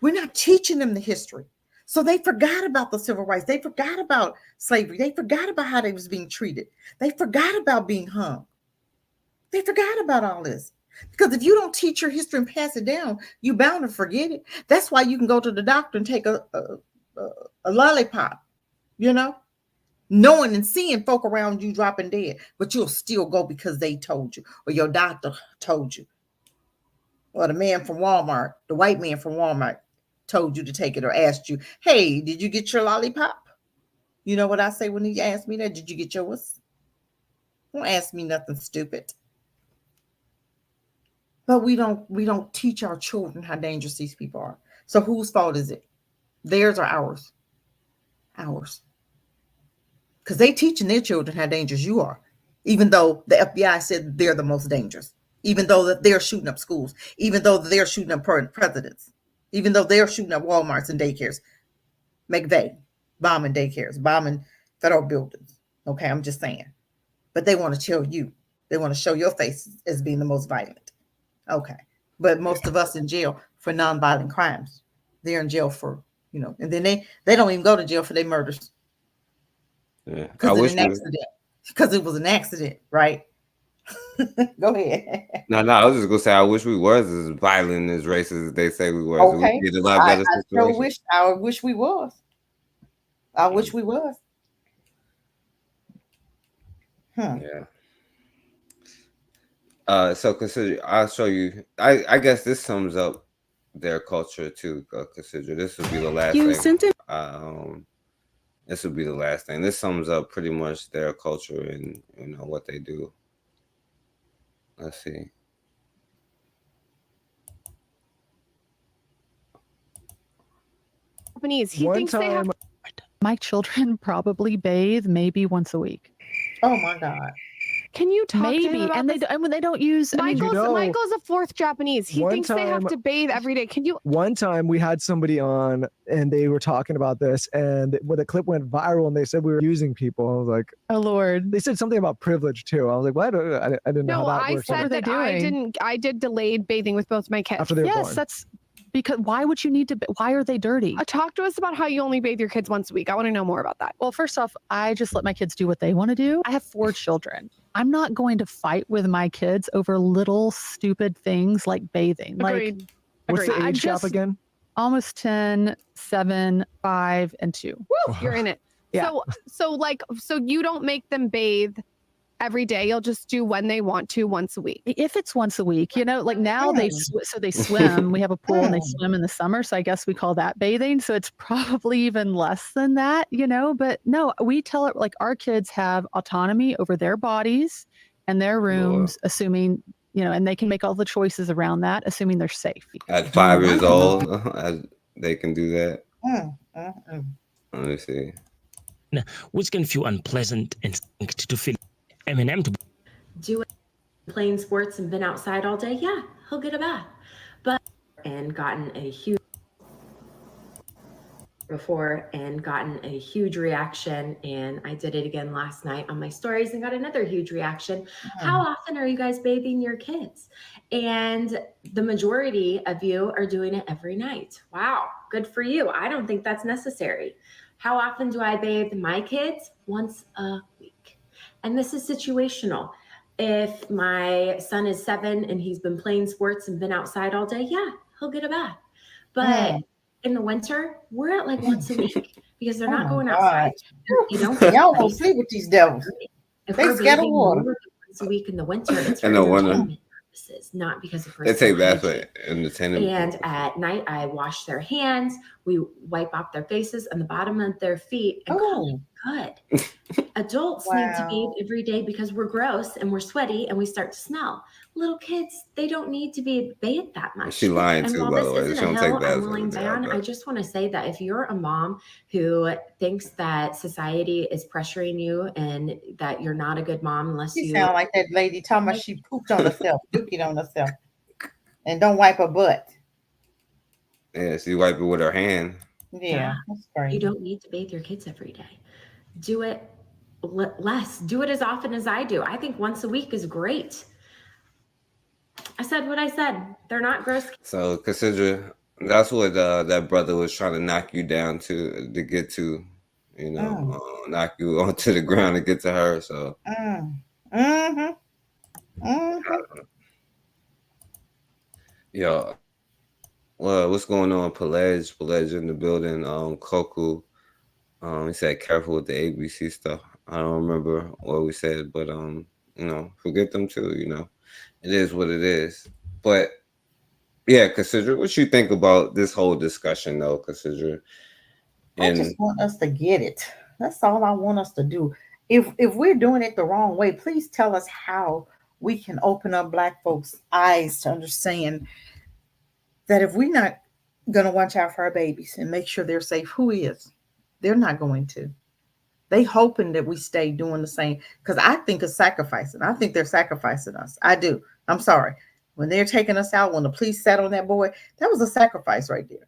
We're not teaching them the history. So they forgot about the civil rights. They forgot about slavery. They forgot about how they was being treated. They forgot about being hung. They forgot about all this. Because if you don't teach your history and pass it down, you're bound to forget it. That's why you can go to the doctor and take a lollipop, you know, knowing and seeing folk around you dropping dead, but you'll still go because they told you, or your doctor told you, or the man from Walmart, the white man from Walmart told you to take it, or asked you, hey, did you get your lollipop? You know what I say when he asked me that? Did you get yours? Don't ask me nothing stupid. But we don't teach our children how dangerous these people are. So whose fault is it? Theirs or ours? Ours. Because they teaching their children how dangerous you are, even though the FBI said they're the most dangerous, even though that they're shooting up schools, even though they're shooting up presidents, even though they're shooting up Walmarts and daycares. McVeigh, bombing daycares, bombing federal buildings. Okay, I'm just saying. But they want to tell you, they want to show your face as being the most violent. Okay. But most of us in jail for nonviolent crimes. They're in jail for, you know, and then they don't even go to jail for their murders. Yeah. Because of an accident. Because it was an accident, right? Go ahead. No, I was just gonna say I wish we was as violent as racist as they say we were. Okay. So we'd be in a lot better situation. I wish we was. I wish we was. Yeah. So consider, I'll show you. I guess this sums up their culture too. Consider this will be the last thing. This will be the last thing. This sums up pretty much their culture and what they do. Let's see. Japanese. He thinks they have. My children probably bathe maybe once a week. Oh my God. Can you talk to him about and this? they don't use. Michael's a fourth Japanese. He thinks they have to bathe every day. Can you? One time we had somebody on and they were talking about this, and when the clip went viral and they said we were using people, I was like, oh Lord. They said something about privilege too. I was like, well, I didn't know how that works. I said that I did delayed bathing with both my kids. After they were born. That's because why would you need to? Why are they dirty? Talk to us about how you only bathe your kids once a week. I want to know more about that. Well, first off, I just let my kids do what they want to do. I have 4 children. I'm not going to fight with my kids over little stupid things like bathing. Agreed. Like, what's the age gap again? Almost 10, 7, 5, and 2. Woo, you're in it. Yeah. So you don't make them bathe every day. You'll just do when they want to once a week. If it's once a week, like now they swim. We have a pool and they swim in the summer. So I guess we call that bathing. So it's probably even less than that, but no, we tell it like our kids have autonomy over their bodies and their rooms, assuming, and they can make all the choices around that, assuming they're safe. At 5 years old, they can do that. Let me see. Which can feel unpleasant and to feel Eminem to do it playing sports and been outside all day, yeah, he'll get a bath. But gotten a huge reaction, and I did it again last night on my stories and got another huge reaction. How often are you guys bathing your kids? And the majority of you are doing it every night. Wow, good for you. I don't think that's necessary. How often do I bathe my kids? Once a week. And this is situational. If my son is 7 and he's been playing sports and been outside all day, yeah, he'll get a bath. But in the winter, we're at like once a week because they're not going outside. Y'all don't sleep with these devils. If They we're scatter bathing water. once a week in the winter, it's for And the one entertainment purposes, not because of they take personal baths for entertainment. And at night, I wash their hands. We wipe off their faces and the bottom of their feet and call it good. Adults need to bathe every day because we're gross and we're sweaty and we start to smell. Little kids, they don't need to be bathed that much. She lying and too, while by this the way. isn't She don't a take hill baths I'm all willing the down, time, I but- just want to say that if you're a mom who thinks that society is pressuring you and that you're not a good mom unless She you sound like that lady talking about she pooped on herself, dookied on herself, and don't wipe her butt. Yeah, she wipe it with her hand. Yeah, that's crazy. You don't need to bathe your kids every day. Do it less. Do it as often as I do. I think once a week is great. I said what I said. They're not gross. So consider that's what that brother was trying to knock you down to get to, you know, knock you onto the ground to get to her. So yeah. Well, what's going on, Pelage? Pelage in the building. Koku. He said careful with the ABC stuff. I don't remember what we said, but you know, forget them too. You know, it is what it is. But yeah, consider what you think about this whole discussion, though. Consider, I just want us to get it. That's all I want us to do. If we're doing it the wrong way, please tell us how we can open up Black folks' eyes to understand that if we're not going to watch out for our babies and make sure they're safe, who is? They're not going to. They hoping that we stay doing the same, because I think it's sacrificing. I think they're sacrificing us. I do. I'm sorry. When they're taking us out, when the police sat on that boy, that was a sacrifice right there.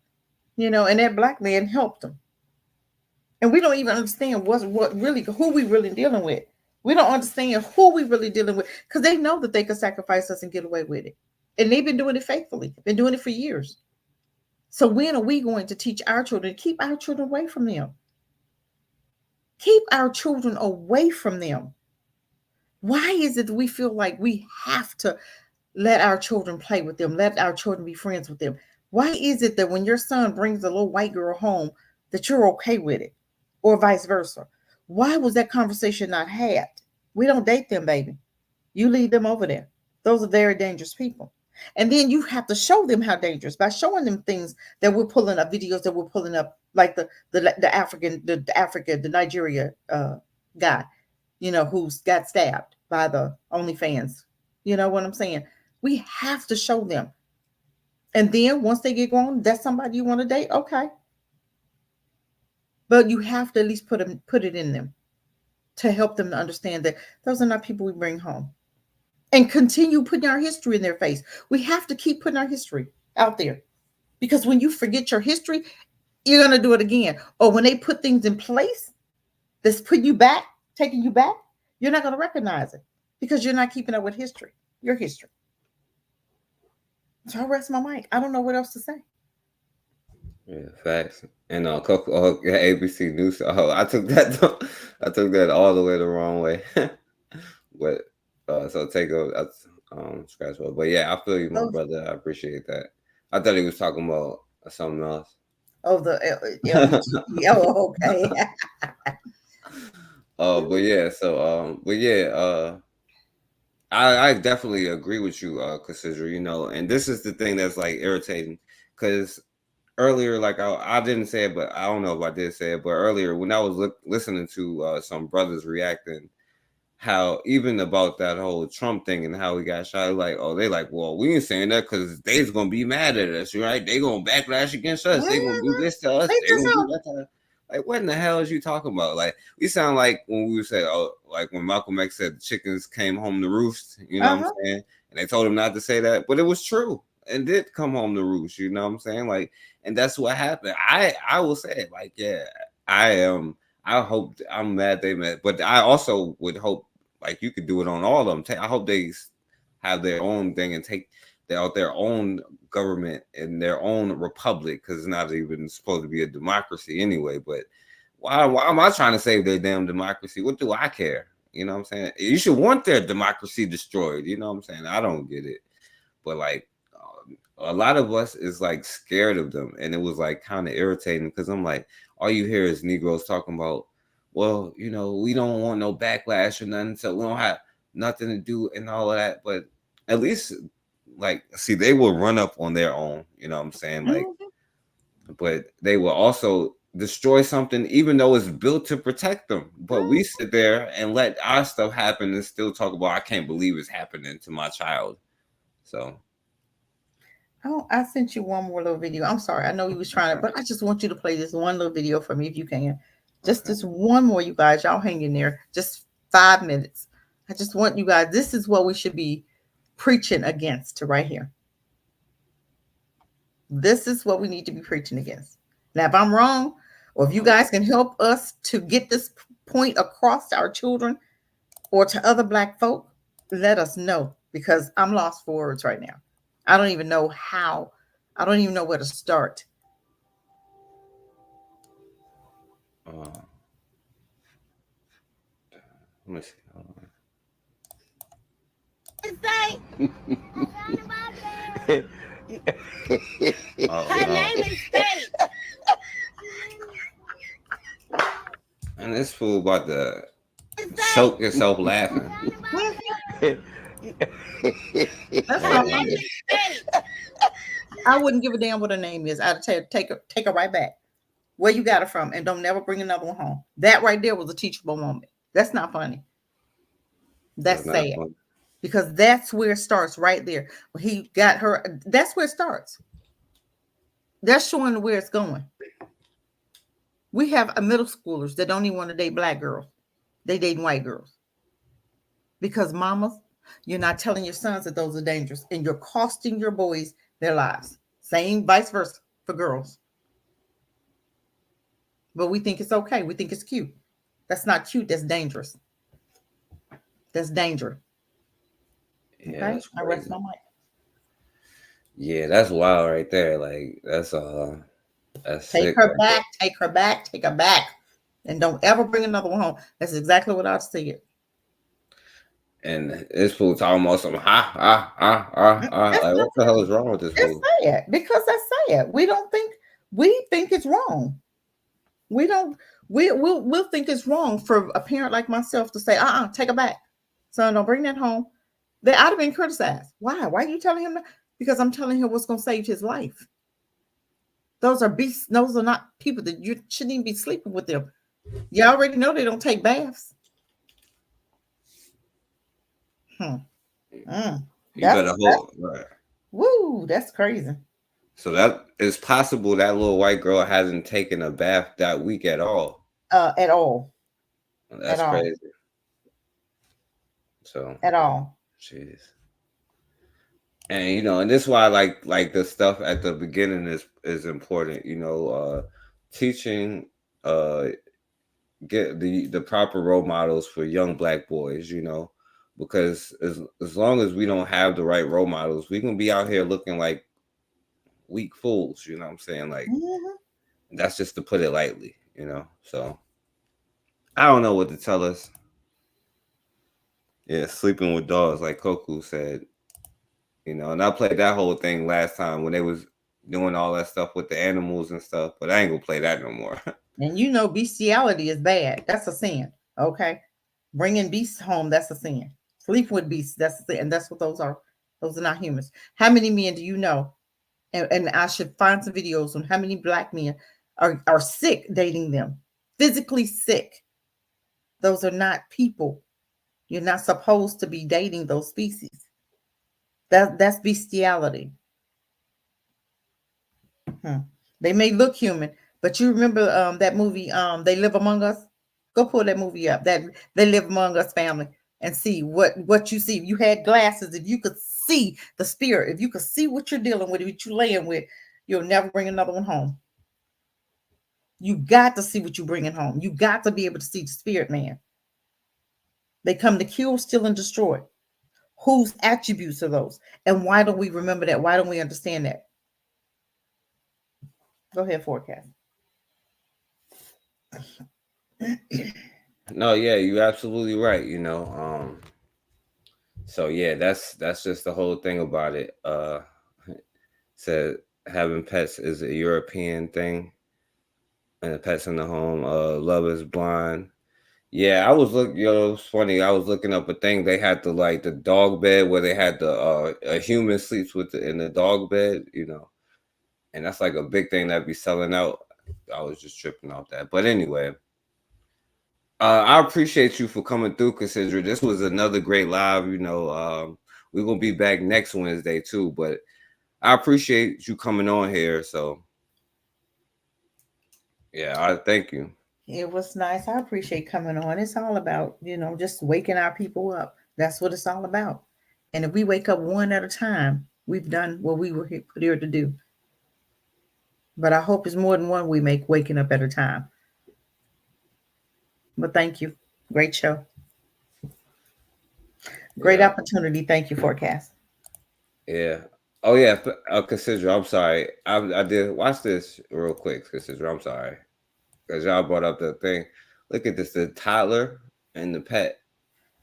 You know, and that Black man helped them. And we don't even understand who we really dealing with. We don't understand who we really dealing with, because they know that they could sacrifice us and get away with it. And they've been doing it faithfully, been doing it for years. So when are we going to teach our children, keep our children away from them? Keep our children away from them. Why is it that we feel like we have to let our children play with them, let our children be friends with them? Why is it that when your son brings a little white girl home that you're okay with it, or vice versa? Why was that conversation not had? We don't date them, baby. You leave them over there. Those are very dangerous people. And then you have to show them how dangerous by showing them things that we're pulling up, videos that we're pulling up, like the Nigeria guy, you know, who's got stabbed by the OnlyFans. You know what I'm saying? We have to show them. And then once they get grown, that's somebody you want to date, okay. But you have to at least put it in them to help them to understand that those are not people we bring home. And continue putting our history in their face. We have to keep putting our history out there, because when you forget your history, you're going to do it again. Or when they put things in place that's putting you back, taking you back, you're not going to recognize it because you're not keeping up with history, your history. So I rest my mic. I don't know what else to say. Yeah, facts. And Coco, ABC News. Oh, I took that all the way the wrong way. But so take a scratch one. But yeah, I feel you, my brother. I appreciate that. I thought he was talking about something else. Oh, oh, okay. But yeah, so I definitely agree with you, Cassandra, you know, and this is the thing that's like irritating, because earlier, like I didn't say it, but I don't know if I did say it, but earlier when I was listening to some brothers reacting, how even about that whole Trump thing and how he got shot, like, oh, they like, well, we ain't saying that because they's gonna be mad at us, right? They gonna backlash against us. They gonna do this to us. They gonna do that to us. Like, what in the hell is you talking about? Like, we sound like when we said, oh, like when Malcolm X said the chickens came home to roost, you know what I'm saying? And they told him not to say that, but it was true and did come home to roost, you know what I'm saying? Like, and that's what happened. I will say it, like, yeah, I hope, I'm mad they met, but I also would hope like you could do it on all of them. I hope they have their own thing and take their own government and their own republic, because it's not even supposed to be a democracy anyway. But why am I trying to save their damn democracy? What do I care? You know what I'm saying? You should want their democracy destroyed. You know what I'm saying? I don't get it. But like a lot of us is like scared of them, and it was like kind of irritating because I'm like, all you hear is Negroes talking about, well, you know, we don't want no backlash or nothing, so we don't have nothing to do and all of that. But at least, like, see, they will run up on their own, you know what I'm saying? Like, but they will also destroy something, even though it's built to protect them. But we sit there and let our stuff happen and still talk about, I can't believe it's happening to my child. So. Oh, I sent you one more little video. I'm sorry. I know you was trying to, but I just want you to play this one little video for me if you can. Just this one more, you guys. Y'all hang in there. Just 5 minutes. I just want you guys. This is what we should be preaching against right here. This is what we need to be preaching against. Now, if I'm wrong, or if you guys can help us to get this point across to our children or to other Black folk, let us know. because I'm lost for words right now. I don't even know how. I don't even know where to start. Let me see. Her name is Faith. And this fool about to choke himself laughing. That's not funny. I wouldn't give a damn what her name is. I'd take her right back. Where you got her from, and don't never bring another one home. That right there was a teachable moment. That's not funny. That's sad. Funny. Because that's where it starts right there. When he got her, that's where it starts. That's showing where it's going. We have a middle schoolers that don't even want to date black girls. They dating white girls. Because mamas, you're not telling your sons that those are dangerous, and you're costing your boys their lives. Same vice versa for girls. But we think it's okay. We think it's cute. That's not cute. That's dangerous. That's danger. Yeah, okay, I rest my mic. Yeah, that's wild right there. Like that's take her back, take her back, take her back, and don't ever bring another one home. That's exactly what I said. And this fool talking about some like what the hell is wrong with this fool? That's sad because that's sad. We think it's wrong. We'll think it's wrong for a parent like myself to say, take her back. Son, don't bring that home. I'd have been criticized. Why? Why are you telling him that? Because I'm telling him what's going to save his life. Those are beasts. Those are not people that you shouldn't even be sleeping with them. You already know they don't take baths. You better hold. Right. Woo, that's crazy. So that it's possible that little white girl hasn't taken a bath that week at all. At all. That's crazy. So at all. Jeez. And and this is why like the stuff at the beginning is important. Teaching get the proper role models for young black boys. Because as long as we don't have the right role models, we can be out here looking like weak fools. You know what I'm saying? Like that's just to put it lightly. So I don't know what to tell us. Yeah, sleeping with dogs, like Koku said. And I played that whole thing last time when they was doing all that stuff with the animals and stuff, but I ain't gonna play that no more. And bestiality is bad. That's a sin. Okay. Bringing beasts home, that's a sin. Sleep with beasts, that's a sin. And that's what those are. Those are not humans. How many men do you know? And I should find some videos on how many black men are sick dating them. Physically sick. Those are not people. You're not supposed to be dating those species. That's bestiality. They may look human, but you remember that movie, They Live Among Us? Go pull that movie up. That They Live Among Us family and see what you see. If you had glasses, if you could see the spirit, if you could see what you're dealing with, what you're laying with, you'll never bring another one home. You got to see what you're bringing home. You got to be able to see the spirit man. They come to kill, steal, and destroy. Whose attributes are those? And why don't we remember that? Why don't we understand that? Go ahead, forecast. No, yeah, you're absolutely right. So yeah, that's just the whole thing about it. Said having pets is a European thing, and pets in the home. Love is Blind. Yeah, I was looking. It's funny. I was looking up a thing. They had the dog bed where they had a human sleeps in the dog bed. And that's like a big thing that be selling out. I was just tripping off that. But anyway, I appreciate you for coming through, Cassandra. This was another great live. We're gonna be back next Wednesday too. But I appreciate you coming on here. So yeah, I thank you. It was nice. I appreciate coming on. It's all about, just waking our people up. That's what it's all about. And if we wake up one at a time, we've done what we were put here to do. But I hope it's more than one we make waking up at a time. But thank you. Great show. Great opportunity. Thank you, Forecast. Yeah. Oh yeah. Consider. I'm sorry. I did watch this real quick. Consider. I'm sorry. Because y'all brought up the thing. Look at this. The toddler and the pet.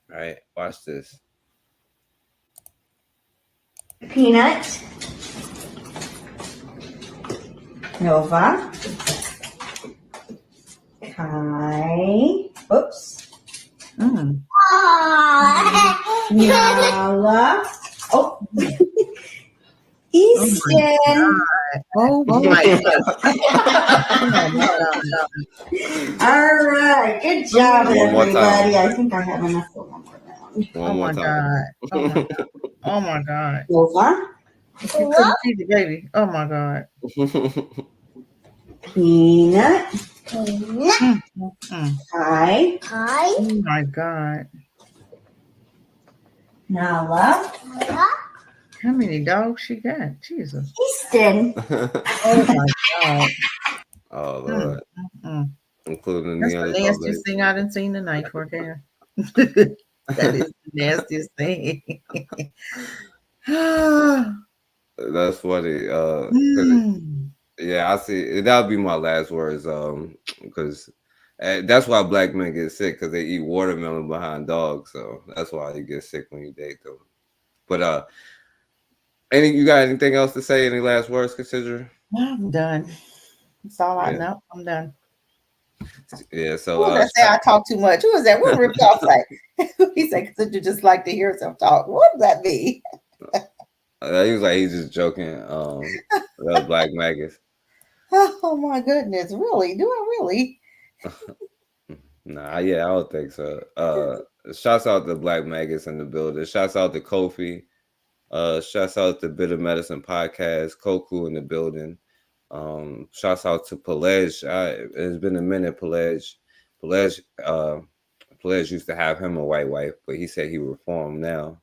Right. Watch this. Peanut, Nova, Kai, oops, Nala, oh, Easton. Oh my God. All right, good job, One more time. everybody. I think I have enough for one more round. One more time. Oh my God. Oh my God. Nova, You couldn't see the baby. Oh my God. Peanut, Kai, Oh my God. Nala, How many dogs she got? Jesus. Easton. Oh my God. Oh Lord. Including That's the the other nastiest thing I done seen tonight, Forecast. That is the nastiest thing. That's funny. Yeah, I see. That would be my last words. Because that's why black men get sick, because they eat watermelon behind dogs. So that's why you get sick when you date them. But you got anything else to say? Any last words, Consider? I'm done. That's all I know. I'm done. Yeah. So Who that say I talk too much? Who is that? What Rip Off say? He said, "Consider just like to hear himself talk." What does that mean? He was like, he's just joking. Black maggots. Oh my goodness! Really? Do I really? Nah, yeah, I don't think so. Shouts out to Black Maggots in the building. Shouts out to Kofi. Shouts out to Bitter Medicine Podcast. Koku in the building. Shouts out to Pelej. It's been a minute, Pelej. Pelej used to have him a white wife, but he said he reformed now.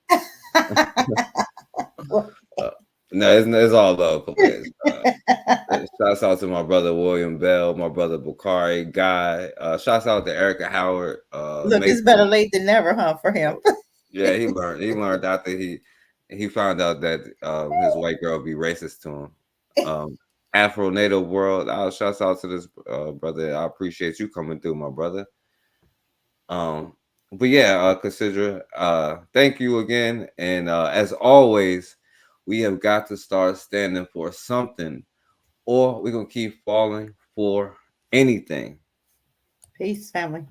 No, it's all love, Pelej. Shouts out to my brother William Bell, my brother Bakari, Guy. Shouts out to Erica Howard. Look, it's better late than never, huh? For him. Yeah, he learned. He learned after he found out that his white girl be racist to him. Afro Native World. Shouts out to this brother. I appreciate you coming through, my brother. But yeah, Consider. Thank you again, and as always, we have got to start standing for something, or we're gonna keep falling for anything. Peace, family.